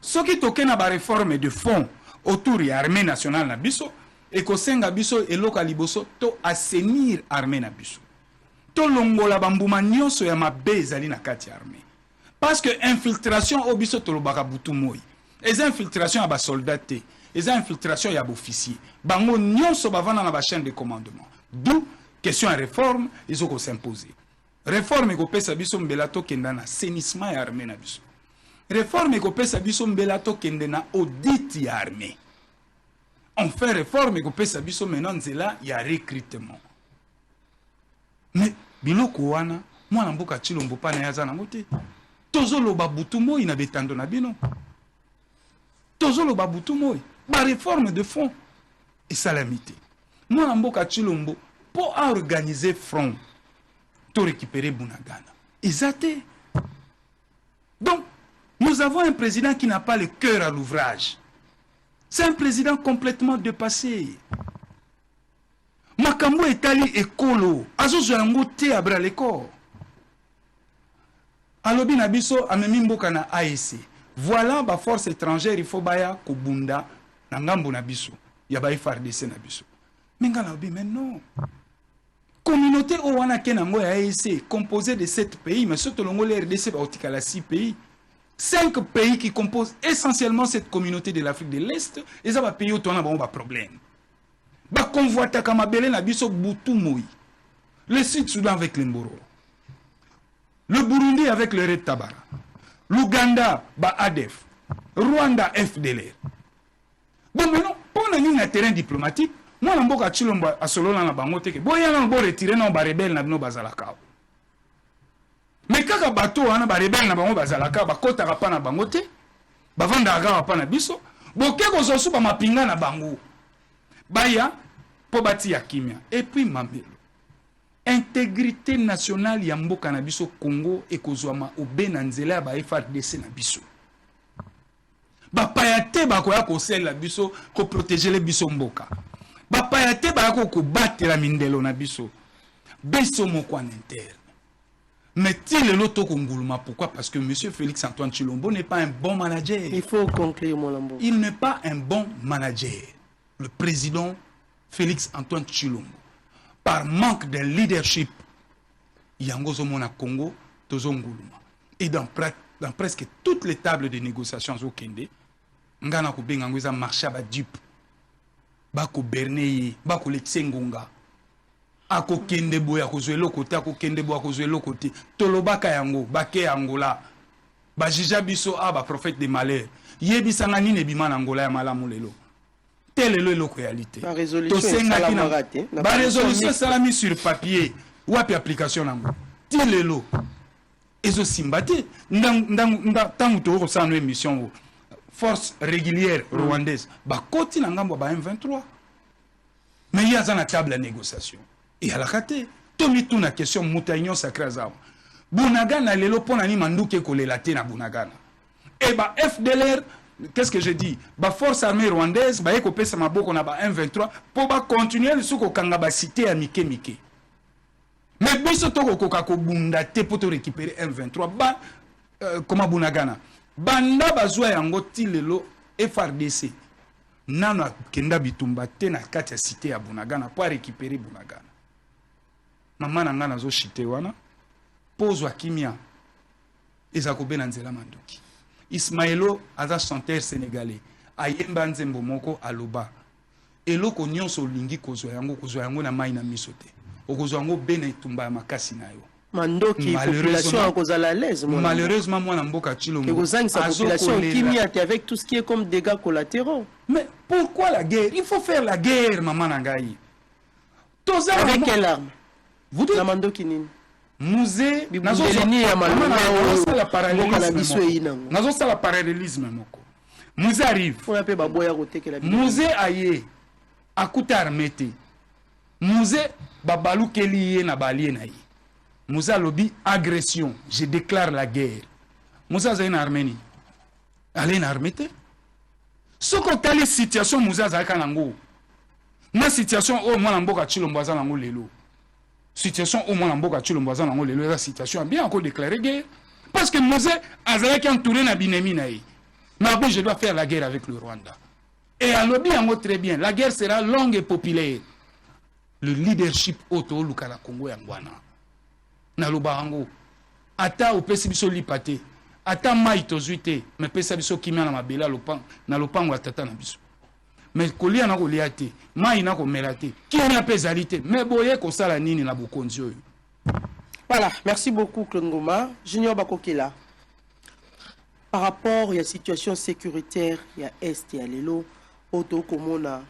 Soki toke na ba réforme de fond autour ya armée nationale na biso et ko senga biso eloka liboso to assainir armée na biso. To longola bambuma nyonso ya mabe ezali na kati armée. Parce que infiltration au biso to lobaka butu moi. Les infiltrations ya ba soldat te, les infiltrations ya ba officier. Bango nyonso bavana na ba chaîne de commandement. D'où question à réforme, ils ont s'imposer. réforme ekopesa biso mbela tokenda na assainissement ya armée na biso. Réforme ekopesa biso mbela tokende na audit ya armée. Enfin réforme ekopesa biso maintenant nzela ya recrutement. Mais biloko wana mwana mboka Tshilombo pa na yaza nango te. Tozoloba butu moi na betando na bino. Tozoloba butu moi ba réforme de fond et salamité. Mwana mboka Tshilombo pour organiser front to récupérer Bunagana. Exacté. Donc nous avons un président qui n'a pas le cœur à l'ouvrage. C'est un président complètement dépassé. Makambo etali ekolo azozo yango te abra lekor. Alobi na biso amemi mboka na AEC. Voilà ba force étrangère il faut baya kobunda na ngambo na biso. Ya ba FARDC na biso. Menga na obi mais non. Communauté owana kenango ya AEC composée de 7 pays mais surtout longo le RDC ba otikala 6 pays. 5 pays qui composent essentiellement cette communauté de l'Afrique de l'Est, et ça va payer autant de problèmes. Ba convoita kamabele na biso butu moi. Le Sud-Soudan avec les Mboro. Le Burundi avec le Red Tabara. L'Ouganda, ba ADF. Rwanda, FDLR. Bon, maintenant, pour un terrain diplomatique, moi, je suis Tshilombo à Solona na bango teke. Bon, il y a un bon retiré dans ba rebelle na bino bazalaka. Mais quand les bateaux ont des rebelles, ils ont des côtes à na bango te, ba vanda aga pa na biso, boke ko zosu ba mapinga na bango. Baya po bati ya kimia. Et puis mamelo. Intégrité nationale ya mboka na biso Congo ekozwama obena nzela ba FARDC na biso. Ba payate ba ko ya ko sel la biso ko protéger les biso mboka. Ba payate ba ko battre la mindelo na biso. Biso moko en interne. Mais il est l'autre Congoloma. Pourquoi? Parce que M. Félix Antoine Tshilombo n'est pas un bon manager. Il faut conclure, mon Lambo. Il n'est pas un bon manager. Le président Félix Antoine Tshilombo, par manque de leadership, Yangozo Mona Congo, Tozonguluma. Et dans presque toutes les tables de négociations au Kende, Ngana ko bengangoza marché ba dupe. Bako Berneye, Bako Letsengonga. Ako kende boya kozwe lokote ako kende boya kozwe lokote tolobaka yango bake Angola bajija biso ba prophète de malheur yebisanga nini bima na Angola ya malamu lelo telelo eloko réalité la résolution ba résolution salami sur papier wapi application nango telelo ezo simbate ndang tangu to ko sanu émission force régulière rwandaise ba koti na ngambo ba M23 mais il y a dans la table de négociation. Et à la kate, Tomi tuna question moutaignon sacré zao. Bunagana lelo pona ni manduke kolelate na Bunagana. Et ba FDLR, qu'est-ce que je dis? Ba force armée rwandaise, ba eko pesa maboko na ba M23 pour ba continuer le suko kanga ba cité à Mike. Mais biso toko koka ko bunda te pour te récupérer M23 ba comment Bunagana. Banda bazwa yango ti lelo FARDC. Nana kenda bitumba te na kati ya cité ya Bunagana pour récupérer Bunagana. Maman na ngana zo chité wana pozwa kimia ezako bena nzela mandoki. Ismaelo aza chanteur sénégalais ayemba nzembo moko aloba eloko nyonso lingi kozwa yango na mai na miso te okozwa yango bena itumba ya makasi na yo mandoki population a kozala à l'aise malheureusement mwana mboka Tshilombo sa population kimia avec tout ce qui est comme dégâts collatéraux. Mais pourquoi la guerre? Il faut faire la guerre maman nangai. Avec quelle arme? Vous dites la mandoki nini? Musée nazo la parallélisme moko. Musée arrive. Musée aye akuta armete. Musée babalu keliye na balie na yi. Musée lobi agression. Je déclare la guerre. Musée za ina armeni. Allez na armete. Soko tali situation Musée za kanango. Na situation o mwana mboka Tshilombo za nango lelo. Situation au moins en Boka Tshilombo za nango lelo la situation bien encore déclaré guerre parce que Mosé azalaki entouré na binemi na yi. Mais bon, je dois faire la guerre avec le Rwanda. Et à l'obi yango très bien, la guerre sera longue et populaire. Le leadership auto lukala Congo yangwana. Na lobango ata opesi biso lipate, ata mai tozuite, mais pesa biso kimia na mabela lopang na lopango atata na biso. Mais kolia na kolia te, mai na komela te, kimia pe zali te, mais boye kosala nini na bokonzi oyo. Voilà, merci beaucoup Claude Ngoma. Junior Bakokela. Par rapport à la situation sécuritaire, il y a Est, il y a Lelo, Auto Komona,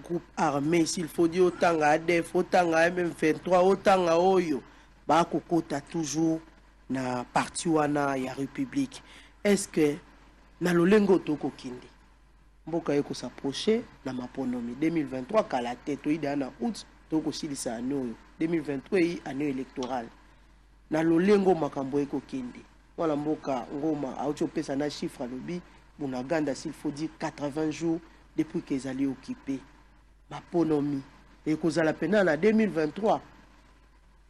groupe armé, s'il faut dire autant à ADF, autant à MM23, autant à Oyo, Bakokota toujours na parti wana ya République. Est-ce que na lolengo toko kindi? Mboka yeko s'approcher na maponomi 2023 kala tête ida na août toko silisa ano 2023 yi année électorale. Na lolengo makambo yeko kindi. Wala mboka ngoma aucho pesa na chiffre alobi Bunaganda s'il faut dire 80 jours depuis qu'ils allaient occuper maponomi et cause la peine en 2023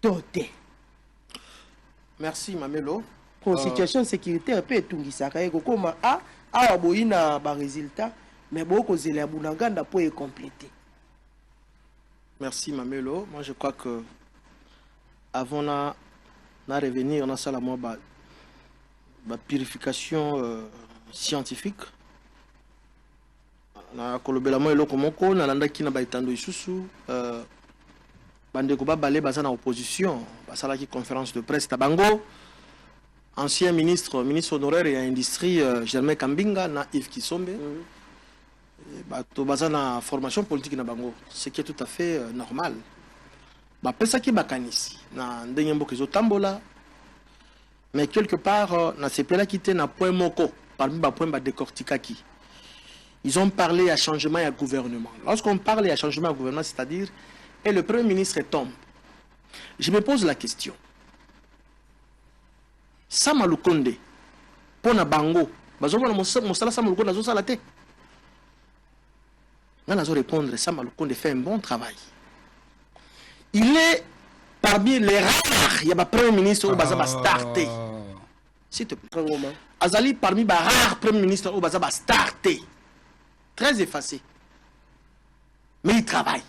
toté. Merci Mamelo. Pour situation sécuritaire peut tungisa kayeko koma a boyina ba résultat mais beaucoup zele ya Bunaganda pour y compléter. Merci Mamelo. Moi je crois que avant na revenir on a ça la moi ba purification scientifique. Na kolobela mo eloko moko na landaki na baitando isusu bandeko babale baza na opposition basalaki conférence de presse tabango ancien ministre honoraire et industrie Germain Kambinga na Yves Kisombe bato baza na formation politique na bango, ce qui est tout à fait normal. Ba pesa ki bakanisi na ndenge mboka ezotambola mais quelque part na sepela kité na point moko parmi ba point ba décortiquaki. Ils ont parlé à changement et à gouvernement. Lorsqu'on parle à changement et à gouvernement, c'est-à-dire, et le Premier ministre tombe, je me pose la question. Sama Lukonde, pona bango, bazoma na mosala Sama Lukonde azo sala te. Nan azo répondre, Sama Lukonde fait un bon travail. Il est parmi les rares, il y a un Premier ministre où bazaba starté. S'il te plaît. Azali parmi les rares Premier ministre où bazaba starté. Très effacé. Mais il travaille.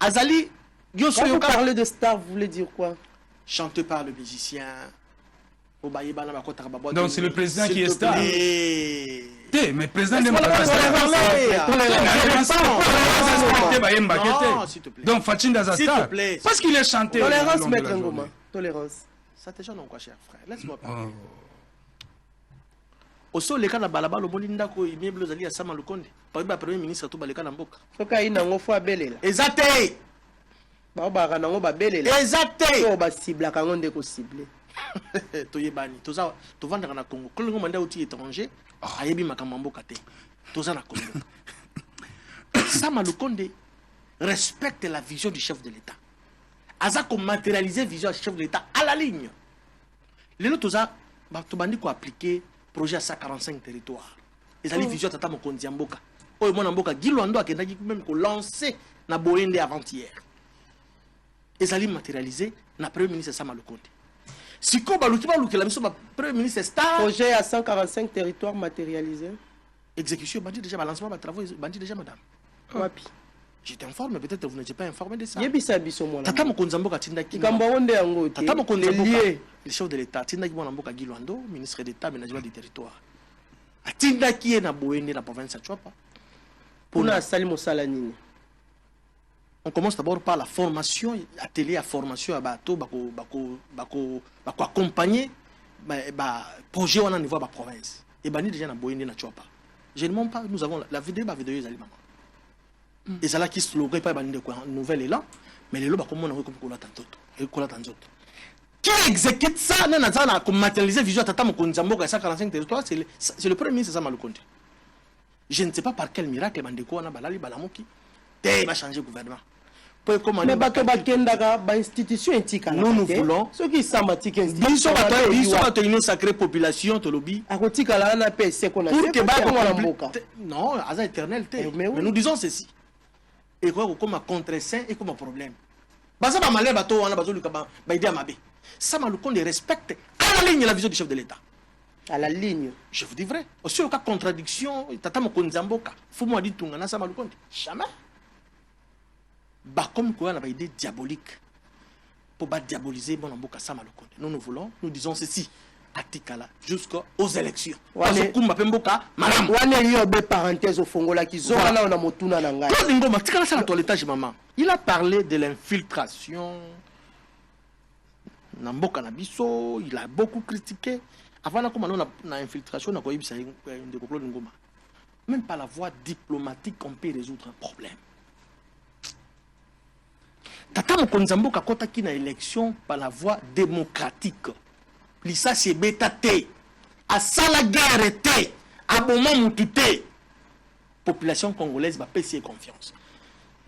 Azali, quand vous parlez de star, vous voulez dire quoi? Chanté par le musicien. Donc c'est le président qui est star. Mais le président n'est pas donc Fachin star. Parce qu'il est chanté. Tolérance, maître Ngoma. Tolérance. Ça te gêne quoi, cher frère? Laisse-moi parler. Au sol, les cas de Balaba, le Bolinda, il y a besoin de Sama Lukonde. Par exemple, le premier ministre, tout le monde est boka. Ce qu'il y a un fois belé. Exacté. Baba na ngoba belé. Exacté. To ba cible ka ngonde ko cible. To yebani, to za, to vendre na Congo. Quand le mandat outil étranger, ayebi makambo mboka te. To za na Congo. Sama Lukonde respecte la vision du chef de l'État. Aza ko matérialiser vision du chef de l'État à la ligne. Les autres, to za, to bandi ko appliquer projet à 145 territoires. Et ça, les visions tata mokondi mboka. Oh, mon mboka Gilwando a même lancé na Boende avant-hier. Et ça, les matérialisé na premier ministre Sama Lukonde. Si ko baluki la mission premier ministre star. Projet à 145 territoires matérialisés. Exécution, bandi déjà balancement de travaux, bandi déjà madame. Wapi. Je t'informe, peut-être vous n'êtes pas informé de ça. Yebisa biso mona. Tata mokondi mboka tindaki. Gamba onde yango. Tata mokondi mboka. Le chef de l'État, tindaki mwana mboka Gilwando, ministre d'État, aménagement du territoire. Tindaki na Boende na province ya Chwapa. Pour sali mosala nini. On commence d'abord par la formation, atelier à formation à bateau, bako accompagner projet au niveau de la province. Et bani déjà na Boende na Chwapa. Je ne mens pas, nous avons la vidéo les maman. Et ça là qui se logue pas bani de quoi nouvelle est là, mais les lots comme on a comme kola tantoto, et kola tantoto. Qui exécute ça, n'a matérialiser vision tata mokonzi mboka ya 145 territoires, c'est le premier ministre Sama Lukonde. Je ne sais pas par quel miracle bandeko na balali balamoki, te va changer gouvernement. Mais bato bakendaka ba institution etika. Nous voulons ceux qui samatique institution bato une sacrée population to lobby. Akotika la na PC qu'on a pour que ba mboka. Non, asa éternel te. Mais nous disons ceci. Et quoi comme contre-saint et comme problème. Baza ba malé bato wana bazo lukaba ba idée mabe. Sama Lukonde respecte à la ligne la vision du chef de l'État. À la ligne. Je vous dis vrai. Aussi, le cas contradiction, tata mokonzi mboka. Faut moi dire tout ngana Sama Lukonde. Jamais. Bah comme quoi on a une idée diabolique pour diaboliser bon mboka Sama Lukonde. Nous voulons, nous disons ceci. Atikala jusqu'aux élections. Parce que kumba pemboka madame. Wane yo be parenthèse au fongola ki zola na ona motuna na ngai. Quand ngoma tikala ça la toilettage maman. Il a parlé de l'infiltration Namboka Nabiso, il a beaucoup critiqué. Avant la infiltration, on a même par la voie diplomatique, on peut résoudre un problème. Tata Mokonzamboka kota ki na élection par la voie démocratique. Lisa c'est beta té. A sala guerre té. A moment moututé. Population congolaise va payer confiance.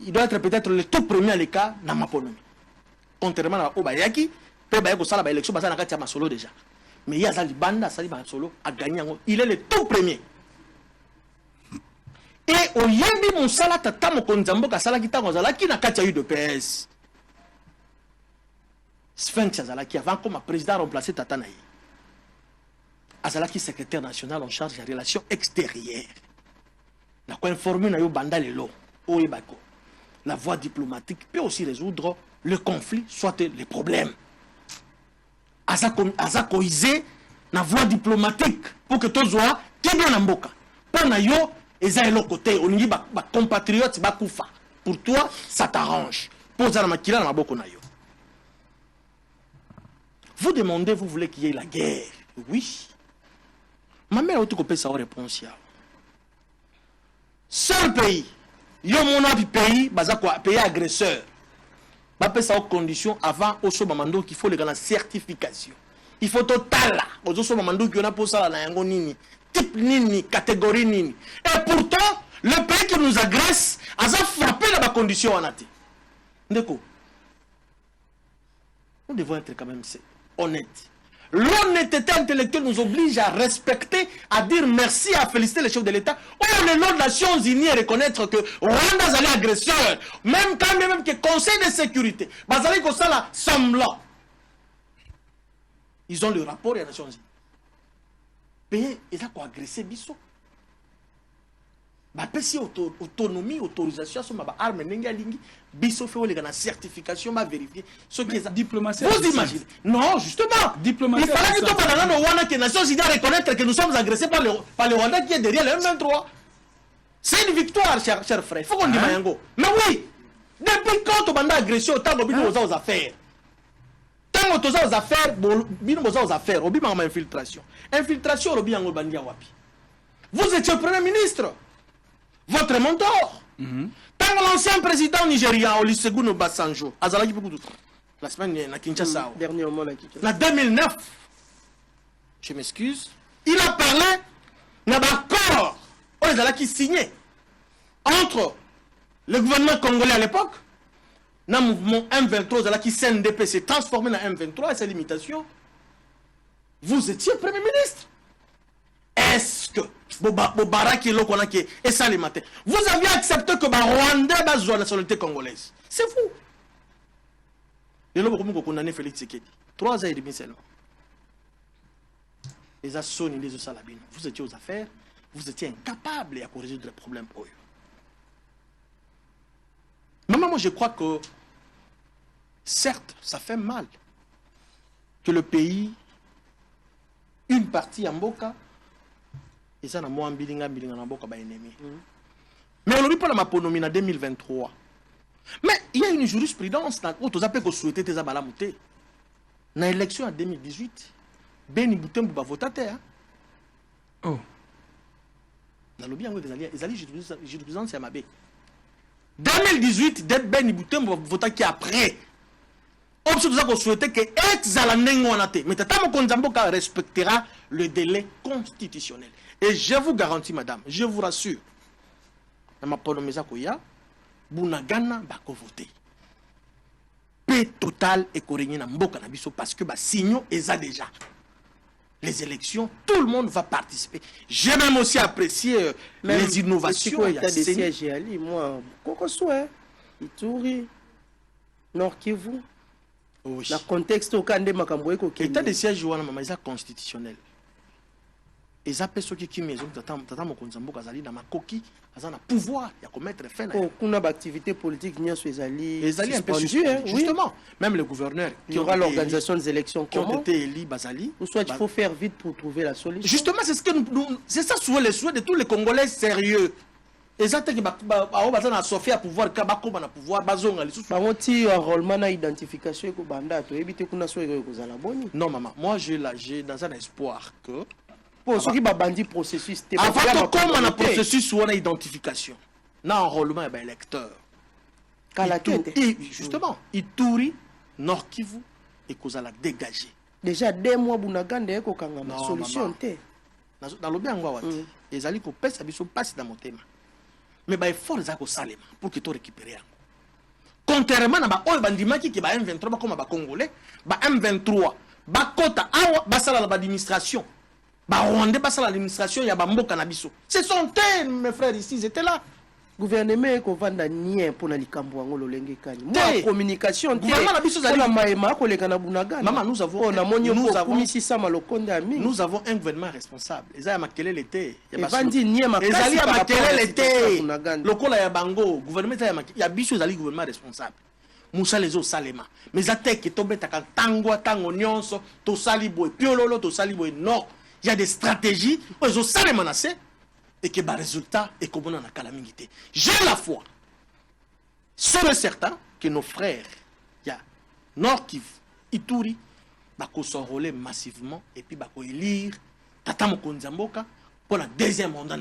Il doit être peut-être le tout premier à l'écart dans ma ponomie. Contrairement à Obayaki, peut Bayako sala ba élection basa na kati ya masolo déjà. Mais il y a Zali Banda, Zali Masolo a gagné. Il est le tout premier. Et au Yembi Moussala Tata Mokonzamboka Sala Kita Gonzala qui n'a qu'à eu de PS. Sphinx Azalaki avant comme président remplacé Tata Naï. Azalaki secrétaire national en charge des relations extérieures. La quoi informé na yo banda lelo o ebako. La voie diplomatique peut aussi résoudre le conflit, soit les problèmes. Azako isé na voie diplomatique pour que tout soit bien en mboka. Pour na yo eza elo côté on dit ba compatriotes ba kufa. Pour toi ça t'arrange. Pour ça na makila na maboko na yo. Vous demandez, vous voulez qu'il y ait la guerre. Oui. Ma mère a tout coupé sa réponse. Seul pays, yo mon avis pays, pays agresseur. Bah peut ça aux conditions avant au somamando qu'il faut les gars certification. Il faut total là. Au somamando qui on a pour ça la yango nini, type nini, catégorie nini. Et pourtant, le pays qui nous agresse a frappé la condition en athée. D'accord. Nous devons être quand même honnête. L'honnêteté intellectuelle nous oblige à respecter, à dire merci, à féliciter les chefs de l'État. Oh, le nom des Nations Unies et reconnaître que Rwanda est agresseur. Même quand même que Conseil de sécurité, Bazali Kosala semblant. Ils ont le rapport des Nations Unies. Mais ils ont agressé Bisso. Si autonomie, autorisation, sur ma arme, Bisso fait la certification, ma vérifier. Ce qui est diplomatie. Vous imaginez? Non, justement. Diplomatie. Il fallait que les Nations Unies reconnaître que nous sommes agressés par le Rwanda qui est derrière le M23. C'est une victoire, cher frère. Il faut qu'on dise Mayango. Mais oui, depuis quand on a agression, autant qu'on a aux affaires. Tant qu'on a aux affaires, on a aux affaires, on a infiltration. Infiltration, on a aux wapi. Vous étiez le Premier ministre. Votre mentor. Tant l'ancien président nigérian, Olusegun Obasanjo, la semaine à Kinshasa, dernièrement en 2009, je m'excuse, il a parlé d'un accord qui signé entre le gouvernement congolais à l'époque, le mouvement M23 qui CNDP s'est transformé en M23 et ses limitations. Vous étiez Premier ministre. Est-ce que vous aviez accepté que Rwanda ait la nationalité congolaise? C'est fou. Et là, vous condamné Félix Tshisekedi. 3 ans et demi seulement. Les assauts, les salabines. Vous étiez aux affaires, vous étiez incapable à résoudre les problèmes. Maman, moi je crois que, certes, ça fait mal que le pays, une partie en Mboka, et ça n'a moins bilinga na boka ba ennemi. Mais on ne pas la maponomie en 2023. Mais il y a une jurisprudence dans où tu appelles que souhaiter tes abalamouté. Dans l'élection en 2018, Beni Boutembo va voter. Oh. Dans le bien des alliés, les alliés jurisprudence c'est Mabé. 2018, Beni Boutembo va voter qui après. Option ça qu'on souhaitait que ex-alanengo en athée. Mais Tata Mokonzamboka respectera le délai constitutionnel. Et je vous garantis, madame, je vous rassure, dans ma ponomisa koya, Bunagana bako voter. Paix totale et corrigné na mboka na biso parce que signaux eza déjà. Les élections, tout le monde va participer. J'ai même aussi apprécié les innovations. Il y a des sièges à Ali, moi, Kokosoué, Ituri, Nord Kivu. Oui. Le contexte au Kande Makamboé Koki. État des sièges c'est constitutionnel. Et ça peut ceux qui maison tata Mokonzambo Kazali dans ma coquille, ça a pouvoir il y a commettre fin. Aucune activité politique ni sur les alliés un peu suspendu, justement. Même le gouverneur il y aura l'organisation des élections qui ont été élus Bazali. Ou soit il faut faire vite pour trouver la solution. Justement, c'est ce que c'est ça souhait les souhaits de tous les Congolais sérieux. Exactement que na Sofia pouvoir ka bakoma na pouvoir bazonga lisusu. Bango ti enrôlement na identification ko banda to ebite kuna so ko zala boni. Non maman, moi j'ai dans un espoir que pour ceux qui bandi processus avant comme on a processus ou on a identification. Na enrôlement et ben électeur. Justement, Ituri, Nord Kivu et kozala dégager. Déjà 2 mois Bunaganda ko kanga na solution te. Dans le bien ngwawati. Ezali ko pesa biso passe dans mon thème. Mais bah effort za ko salema pour que tu récupères. Contrairement na ba oyo bandimaki ki ba M23 ba comme ba congolais, ba M23 ba kota awa ba sala la administration. Ba rwandais ba sala l'administration ya ba mboka na biso. Ce sont eux mes frères ici, ils étaient là. Gouvernement ko vanda nien pour na likambo ngolo lenge kani. Moi communication te. Gouvernement na biso zali na maema ko leka na Bunagana. Maman, nous avons nous avons un gouvernement responsable. Ezali makele l'été. Vandi nien makasi. Ezali makele l'été. Lokola ya bango, gouvernement ya biso ezali gouvernement responsable. Moussa les salema. Mais attaque qui tombe ta tango tango nyonso, to salibo piololo to salibo non. Il y a des stratégies, ils ont salema menacé. Et que le résultat est comme on a calamité. J'ai la foi. Sûr et certain que nos frères, il y a Nord Kivu, Ituri, ils s'enrôler massivement et puis ils élire Tata Mokonzi Mboka pour la deuxième mandat.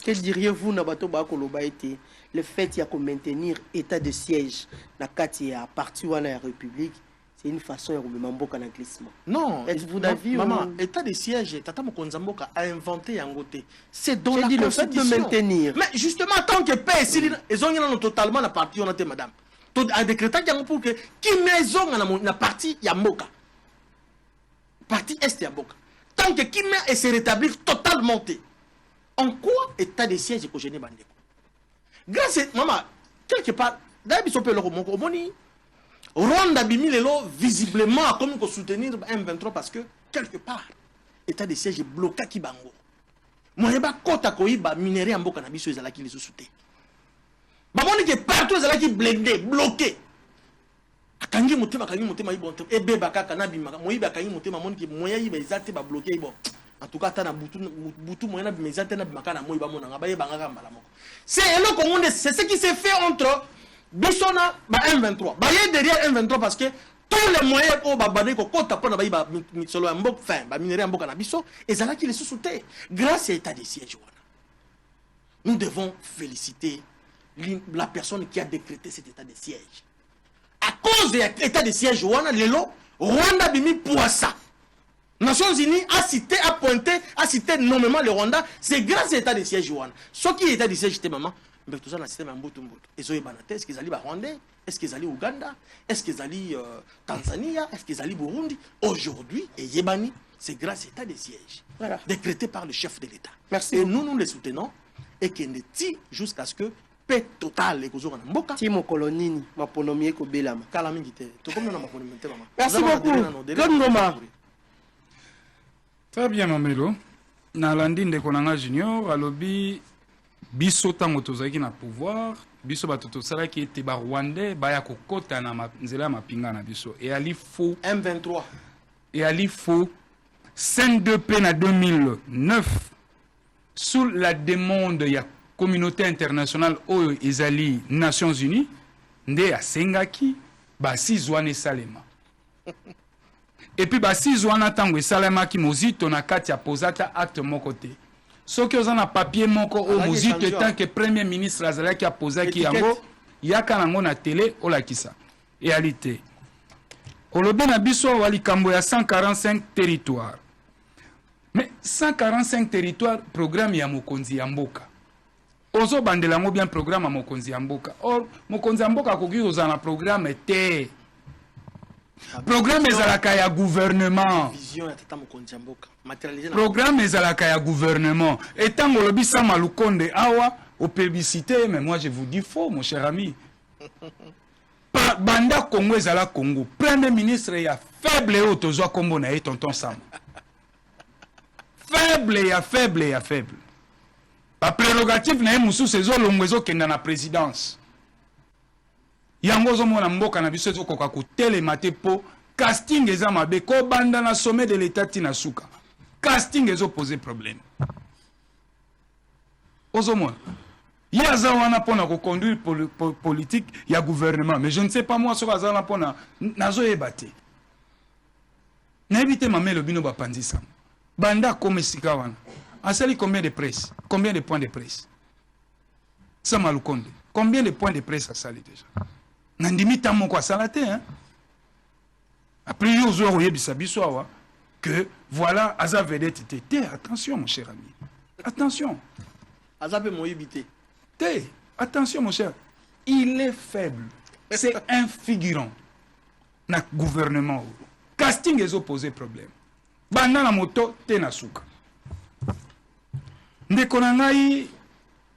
Que diriez-vous Nabato Bakoloba été le fait qu'il y a qu'on maintenir état de siège na kati ya parti wana ya République? C'est une façon de remettre Mboka dans le glissement. Non, êtes-vous d'avis? Maman, état de siège, Tata Mokonzi Mboka a inventé un côté. C'est dans la constitution. Le fait de maintenir. Mais justement, tant que paix, ils ont totalement la partie, on a été madame. A décrété pour que qui maison la partie Yamboka. Partie Est Yamboka. Tant que qui met et se rétablir totalement. En quoi état de siège que je n'ai pas dit? Grâce à maman, quelque part, d'ailleurs, ils sont peu le romoni. Rwanda bimi lelo visiblement comme qu'on soutenir M23 parce que quelque part état de siège est bloqué ki bango. Moi ba kota ko iba minerai en mboka na biso ezala ki les souté. Ba moni que partout ezala ki blindé, bloqué. Akangi motema ibonte ebe bakaka na bimaka moyi bakangi motema moni ki moya iba ezate ba bloqué ibo. En tout cas tana butu moya na bimezate na bimaka na moyi ba mona ngaba yeba ngaka mbala moko. C'est ce qui s'est fait entre Bissona, M23. Baye derrière M23 parce que tous les moyens au babane ko kota pona bayi ba solo mbok fin ba minerai mboka na biso et ça là qui les sous-souté grâce à l'état de siège. Nous devons féliciter la personne qui a décrété cet état de siège. À cause de l'état de siège lelo Rwanda bimi poissa. Nations Unies a cité, a pointé, a cité nommément le Rwanda, c'est grâce à l'état de siège. Ce qui est état de siège, c'était maman. Mais tout ça, c'est un peu est-ce qu'ils allaient Rwandais? Est-ce qu'ils allaient Ouganda? Est-ce qu'ils allaient Tanzanie? Est-ce qu'ils allaient Burundi? Aujourd'hui, et Yébani, c'est grâce à l'état de siège, voilà, décrété par le chef de l'État. Merci. Et nous les soutenons et qu'il ne tire jusqu'à ce que paix totale et qu'on mboka. Timo kolonini, ma ponomie ko belama. Kalamingite. Tout comme nous na ponomie maman. Merci beaucoup. Très bien, Mamelo. Na landine konanga junior, alobi biso tango tozaki na pouvoir, biso bato tosalaki ete ba Rwandais baya kokota na nzela mapinga na biso. Et ali faux M23. Et ali faux 5-2 na 2009 sous la demande ya communauté internationale oyo ezali Nations Unies nde asengaki basi zwane salema. Et puis basi zwana tango salema ki mozito na kati ya posata acte moko te. Soki ozana papier moko o mozito tant que premier ministre azalaki a posaki yango yaka nango na télé olakisa. Réalité. Olobe na biso wali kambo ya 145 territoires. Mais 145 territoires programme ya mokonzi ya mboka. Ozo bandela ngo bien programme ya mokonzi ya mboka. Or mokonzi ya mboka koki ozana programme te. Programme ezalaka ya gouvernement. Vision ya tata mokonzi ya mboka. Matérialisé. Programme ezalaka ya gouvernement. Et tant que lobi sama lukonde awa au publicité, mais moi je vous dis faux mon cher ami. Banda Congo ezala Congo. Premier ministre ya faible et autozwa kombo na tonton Sam. Faible. Ba prérogative na musu sezo longwezo kenda na présidence. Yango zo mona mboka na biso koka ko telemate po casting eza mabe ko banda na sommet de l'état tina suka. Casting ezo poser problème. Ozo mona Il y a Zawana pour conduire politique, il y a gouvernement. Mais je ne sais pas moi, sur Zawana pour nazo ebate. N'évitez ma mère le bino bapandisa. Banda comme Sikawana. Asali combien de presse? Combien de points de presse? Ça m'a le compte. Combien de points de presse a sali déjà? Nandimi tamo quoi salate, hein? Après, il y a que voilà, Aza vedette était. Attention, mon cher ami. Attention. Aza peut m'oyébiter. Attention, mon cher. Il est faible. C'est un figurant. Na gouvernement. Casting est opposé problème. Banda la moto, te na suka. Ndekona ngai,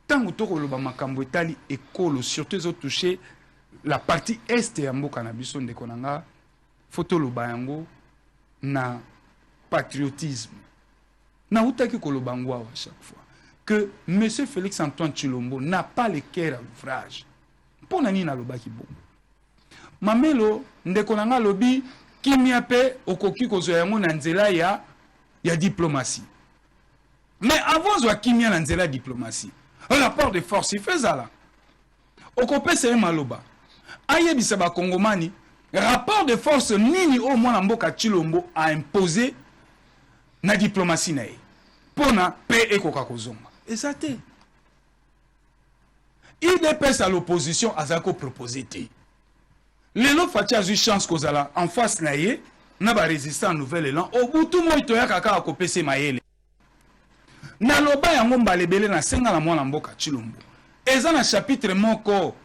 tango toko loba makambo etali ekolo, surtout ils ont touché la partie est ya mboka na biso ndekona nga, photo loba yango na patriotisme. Na utaki koloba yango à chaque fois. Que M. Félix Antoine Tshilombo n'a pas le cœur à l'ouvrage. Pour nani na loba ki bon. Mamelo ndekona nga lobi kimia pe okoki kozo yango na nzela ya diplomatie. Mais avant de kimia na nzela diplomatie, rapport de force il fait ça là. Okope c'est maloba. Ayebisa ba kongomani, rapport de force nini au moins na mboka Tshilombo a imposé na diplomatie na ye. Pona pe ekoka kozonga. Et ça te. IDPS à l'opposition a zako proposé te. Lelo Fati a eu chance kozala en face na ye, na ba résistant nouvel élan. Obutu mo itoya kaka akopese mayele. Na loba yango mbalebele na senga na mwana mboka Tshilombo. Eza na chapitre moko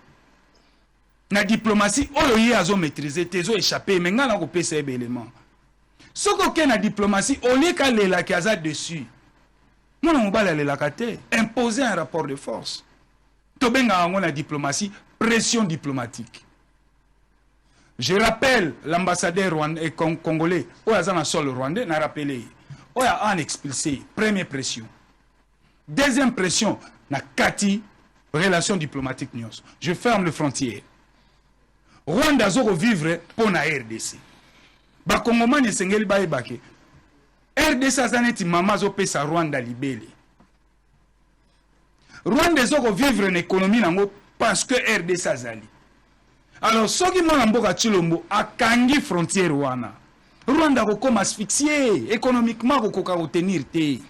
na diplomatie oyo ye azo maîtriser te zo échapper mais nga na kopesa élément. Soko ke na diplomatie olika lela ki aza dessus. Mwana mobala lela kate imposer un rapport de force. Tobenga yango na diplomatie pression diplomatique. Je rappelle l'ambassadeur rwandais congolais oyo aza na sol rwandais na rappelé oyo a expulsé première pression. Deuxième pression na kati relation diplomatique nyonso. Je ferme les frontières. Rwanda zo vivre pour na RDC. Ba Congomani sengeli ba ebake. RDC azaneti mama zo pesa Rwanda libele. Rwanda zo vivre en économie nango parce que RDC azali. Alors soki mwana mboka Tshilombo akangi frontière wana. Rwanda ko comme asphyxié économiquement ko ka retenir te.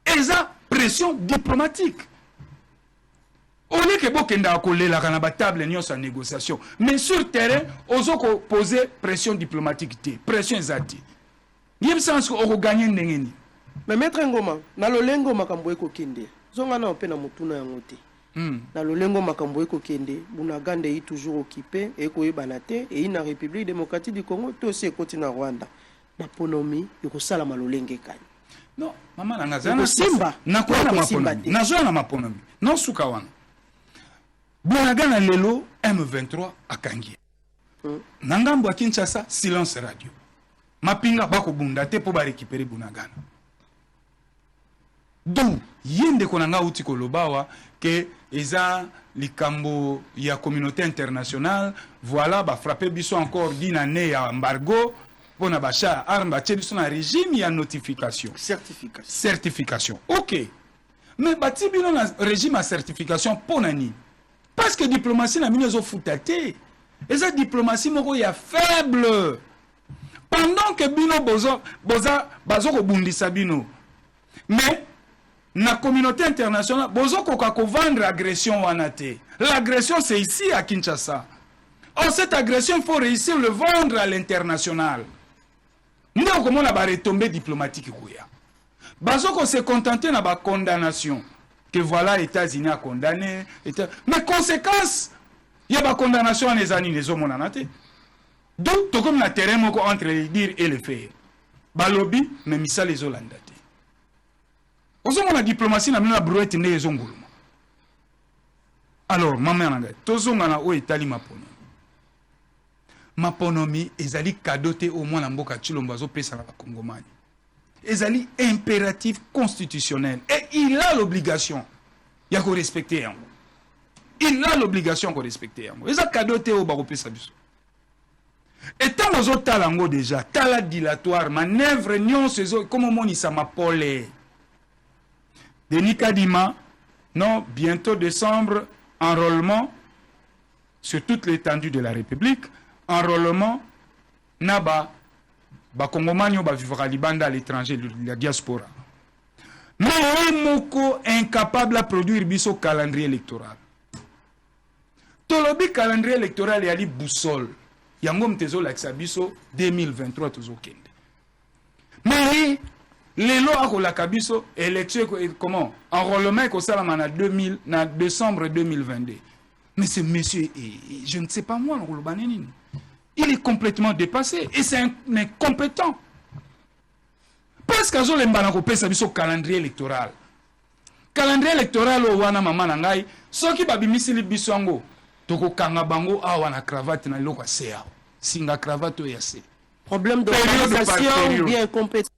Eza pression diplomatique. On est que bokenda akolela kana ba table nyonso négociation, mais sur terrain ozoko poser pression diplomatique te, pression ezati. Yeb sens ko gagner ndengeni. Mais maître Ngoma, na lolengo makambo eko kende. Zonga na opena mutuna yango te. Na lolengo makambo eko kende, Bunagande est toujours occupé et ko yebana te et na République démocratique du Congo to se koti na Rwanda. Maponomi yoko sala malolenge kani. Non, mama na ngazana simba na kwa na maponomi. Na zo na maponomi. Non suka wana. Bunagana lelo M23 akangi. Nangambo a Kinshasa silence radio. Mapinga bako bunda te po ba récupérer Bunagana. Donc yende konanga uti kolobawa que eza likambo ya communauté internationale voilà ba frapper biso encore dinane ya embargo pona bacha arme ba biso na régime ya notification certification. OK. Mais bati bino na régime à certification pona ni parce que diplomatie na mino zo futate. Eza diplomatie moko ya faible. Pendant que bino bazo ko bundisa bino. Mais la communauté internationale, bozoko kako vendre agression wanate. L'agression c'est ici à Kinshasa. Or cette agression il faut réussir le vendre à l'international. Nous comment la retombée diplomatique koya. Bazoko se contenter na ba condamnation que voilà États-Unis a condamné mais conséquence il y a ba condamnation les années les hommes onanate. Donc tout comme la terrain moko entre le dire et le faire. Ba lobby mais misa les Hollandais. Ozongo la diplomatie na mina brouette ne ezongolo. Alors maman nanga tozonga na o etali maponomi. Maponomi ezali kadote au moins na mboka Tshilombo zo pesa na bakongomani. Ezali impératif constitutionnel et il a l'obligation ya ko respecter yango. Il a l'obligation ko respecter yango. Eza kadote o bako pesa biso. Et tant ozo talango déjà tala dilatoire manœuvre nyonso ezo comme moni sa mapole. Denis Kadima, Non, bientôt décembre, enrôlement sur toute l'étendue de la République, enrôlement naba bakongomani ba vivra libanda à l'étranger, la diaspora. Mais moko incapable à produire biso calendrier électoral. Tolobi calendrier électoral et ali boussole. Yango mtezo la biso 2023 tozo kende. Mais les lois à la kabiso élection comment enrôlement ko salama na 2000 na décembre 2022. Mais ce monsieur je ne sais pas moi il est complètement dépassé et c'est un incompétent. Parce que les mbalako pesa biso calendrier électoral. Calendrier électoral o wana mama na ngai soki babimisi li biso ngo toko kanga bango awa na cravate na loko sea. Singa cravate ya se. Problème d'organisation ou bien incompétence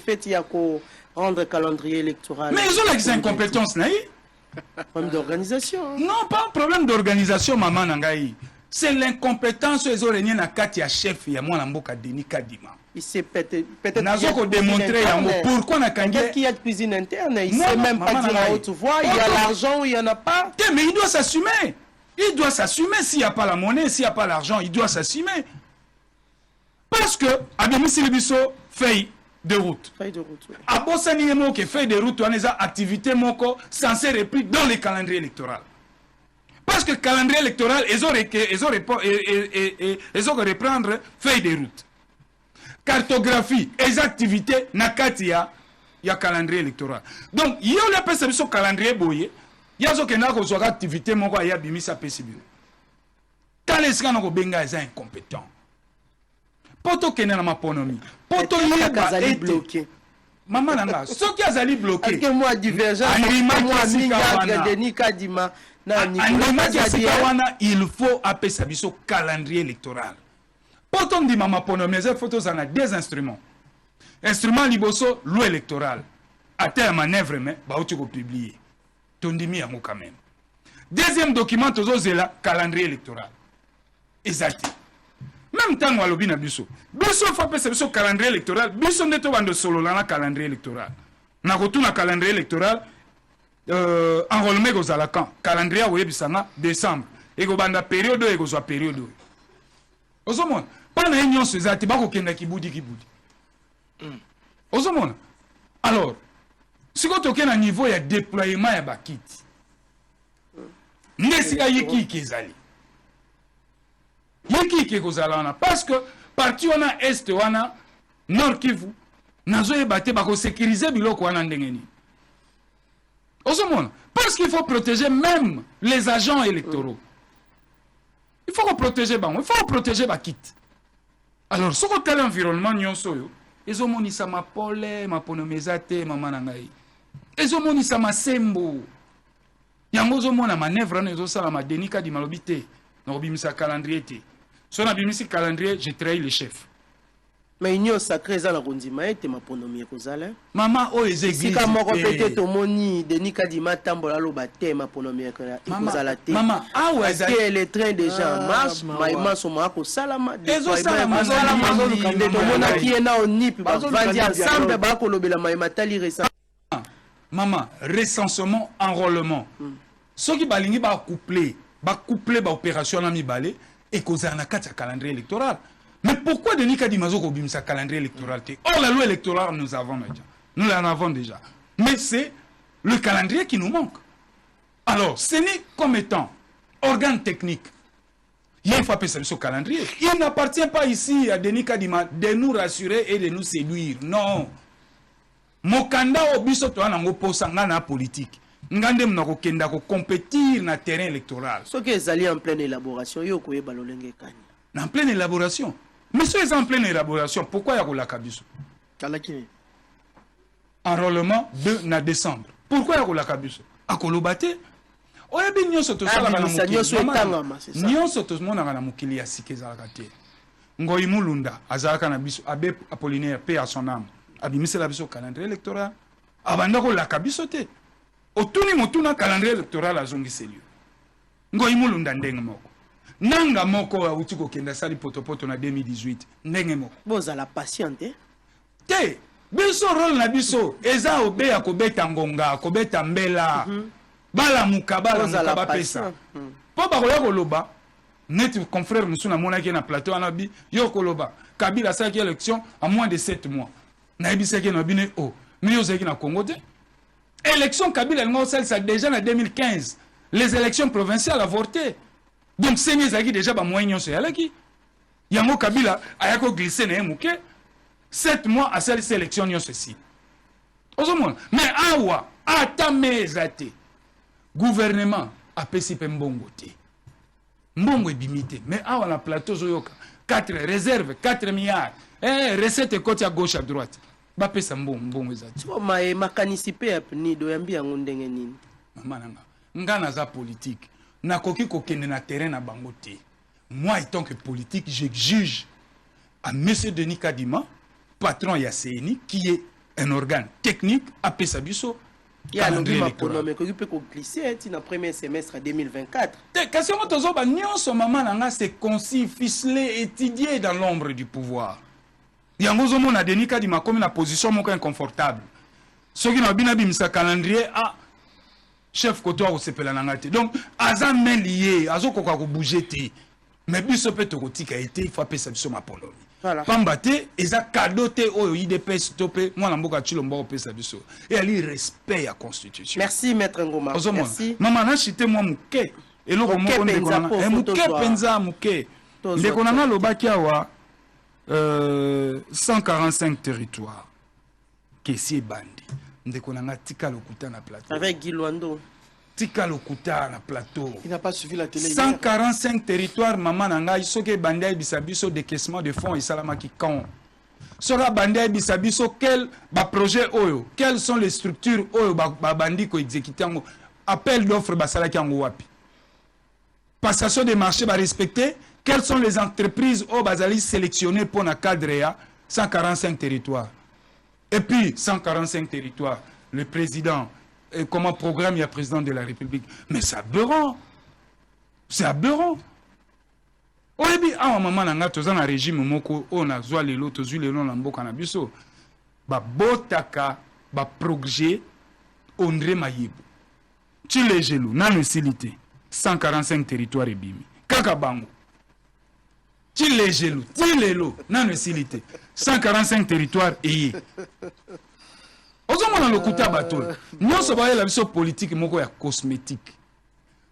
fait il y a qu'au rendre calendrier électoral. Mais ils ont les incompétences naï. Problème d'organisation. Non, pas un problème d'organisation maman nangai. C'est l'incompétence ils ont régné na kati ya chef ya mwana mboka Denis Kadima. Il sait peut-être Nazoko démontrer pourquoi na kangi qu'il y a de cuisine interne, il sait même pas dire à haute voix, il y a l'argent ou il y en a pas. Mais il doit s'assumer. Il doit s'assumer s'il n'y a pas la monnaie, s'il n'y a pas l'argent, il doit s'assumer. Parce que Abemisi Libiso fait de route. Feuille de route. Oui. Abosani Moko fait de route, on a des activités Moko censées repris dans le calendrier électoral. Parce que le calendrier électoral, ils ont reprendre feuille de route. Cartographie, les activités, Nakatia, il y a calendrier électoral. Donc, il y a le perception calendrier boye, il y a des activités, il y a bimisa pesibu. Quand les gens ont benga, ils sont incompétents. Poto kene na maponomi. Poto yeba bloqué. Maman nanga, ce qui a zali bloqué. Parce que moi divergent, moi Minga Denis Kadima na Nicolas, il faut appeler ça biso calendrier électoral. Poto ndi mama ponomi, ces photos en a des instruments. Instrument liboso loi électoral. À terre manœuvre mais ba uti ko publier. Tondimi yango quand même. Deuxième document tozo zela calendrier électoral. Exact. Même temps à l'obina biso. Biso faut passer biso calendrier électoral. Biso neto bando solo na calendrier électoral. Na retourne calendrier électoral enrôlement go zalakan. Calendrier oye bisanga décembre. Et go banda période et go zo période. Ozomona. Pas na union sezati bako kenda kibudi. Ozomona. Alors, si vous avez un niveau de déploiement ya bakit. Nesika yiki kezali. Yiki ke kozalana parce que parti wana est wana nord Kivu nazo ebate bako sécuriser biloko wana ndengeni. Ozomona parce qu'il faut protéger même les agents électoraux. Il faut protéger bango, il faut protéger bakit. Alors, ce que l'environnement nyonso yo, ezomonisa mapole, maponomezate, mama nangai. Ezomonisa masembo. Yango zomona manœuvre na ezosala ma Denis Kadima lobité. Na obimisa calendrier te. So na bimisi calendrier, j'ai trahi le chef. Mais union sacrée za na kondima ete maponomi kozala. Mama o ezéglise. Sika moko peut-être omoni Denis Kadima tambola loba te maponomi kozala te. Mama, ah ouais, parce que les trains déjà en marche, maïma soma ko salama. Ezosalama mona ki ena onip ba vandi ensemble ba ko lobela maïma tali récent. Maman, recensement, enrôlement. Ce qui balingi ba coupler ba opération na mi balé et kozala na kati calendrier électoral. Mais pourquoi Denis Kadima zo ko bimisa calendrier électoral te? Or la loi électorale nous avons déjà. Nous l'en avons déjà. Mais c'est le calendrier qui nous manque. Alors, ce n'est comme étant organe technique. Il faut appeler ça ce calendrier. Il n'appartient pas ici à Denis Kadima de nous rassurer et de nous séduire. Non. Mokanda obiso to anango posanga na politique. Ngande mnako kenda ko compétir na terrain électoral. Ce qui est allé en pleine élaboration, yo koye balolenge kani. En pleine élaboration. Mais ceux qui sont en pleine élaboration, pourquoi y'a la kabiso? Enrôlement de na décembre. Pourquoi y'a la kabiso? A kolobate. Oyebi nyonso to sala na mukili. Nyonso to mona na mukili ya sikeza kate. Ngoyi mulunda azalaka na biso abe Apollinaire paix à son âme. Abimise la biso calendrier électoral. Abanda ko la kabiso te. Otuni motuna calendrier électoral azongiseli. Ngoyi mulunda ndenge moko. Nanga moko wa utiko kenda sali potopoto na 2018 ndenge moko. Boza la patiente. Te biso rôle na biso eza obeya kobeta ngonga kobeta mbela. bala mukaba pesa po ba koya koloba net confrère monsieur na mona ki na plateau anabi yo koloba Kabila sa ki élection à moins de 7 mois na ebisa ki na bine oh mais yo zaki na Congo te élection Kabila ngo ça déjà en 2015 les élections provinciales avortées donc c'est nezaki déjà ba moyen nyonso yalaki yango Kabila ayako glisser na muke 7 mois à cette sélection nyonso si mais awa atamezate gouvernement a pesi pe mbongo te mbongo ebimite mais awa na plateau zoyoka 4 réserves 4 milliards recette côté à gauche à droite ba pesa mbongo ezati makanisi pe apni do yambi yango ndenge nini mama nanga ngana za politique nakoki kokende na terrain na bango te moi étant que politique je juge à monsieur Denis Kadima patron ya CENI qui est un organe technique à Pesabiso. Il y a un peu qui peut glisser dans le premier semestre 2024. Question c'est concis, ficelé, étudié dans l'ombre du pouvoir. Il y a un Denis Kadima comme une position inconfortable. Ceux qui n'ont pas mis ce calendrier à chef Koto au Sepelanangate. Donc, Azan main lié, Azo Koka bouger. Mais bis peut te a été, il faut appeler ça ma Pologne. Voilà. Pambate, eza cadeau te o IDP stopé, moi namboka chilombo pesa biso. Et ali respect à constitution. Merci maître Ngoma. Merci. Maman na chité moi muke. Et lo mo ko ndekona. E muke penza muke. Ndekona na lobaki awa 145 territoires. Kesi bandi. Ndekona nga tika lokuta na plateau. Avec Guilwando. Tika lokuta na plateau. Il n'a pas suivi la télé. 145 territoires, maman nanga, il faut que Bandai Bisabiso décaissement de fonds et salamaki quand. Sera Bandai Bisabiso quel projet oyo, quelles sont les structures oyo bandi ko exécuter en appel d'offres basalaki en wapi. Passation des marchés ba respecter, quelles sont les entreprises au bazali sélectionnées pour na cadre 145 territoires. Et puis 145 territoires, le président et comment programme il y a président de la République. Mais c'est aberrant. C'est aberrant. Au début, à un moment, on a un régime moko, on a zoé les lots, les lots, on a biso. Ba botaka, ba projet, André Mayibu. Tu les gelou, nan usilité. 145 territoires et bimi. Kakabango. Tu les gelou, tu les lots, nan usilité. 145 territoires et Ozomona lokuta bato. Nous sommes la vision politique moko ya cosmétique.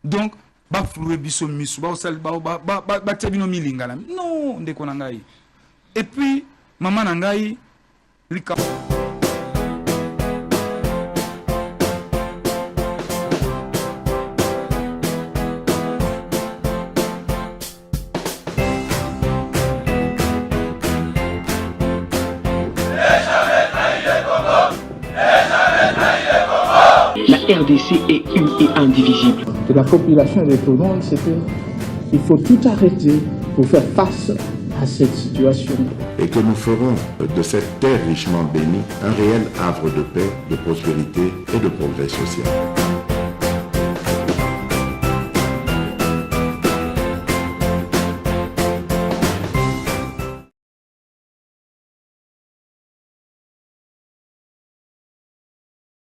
Donc ba flouer biso misu ba osal ba tebino milingala. Non, ndeko na ngai. Et puis maman na ngai lika La RDC est une et indivisible. De la population de tout le monde, c'est qu'il faut tout arrêter pour faire face à cette situation. Et que nous ferons de cette terre richement bénie un réel havre de paix, de prospérité et de progrès social.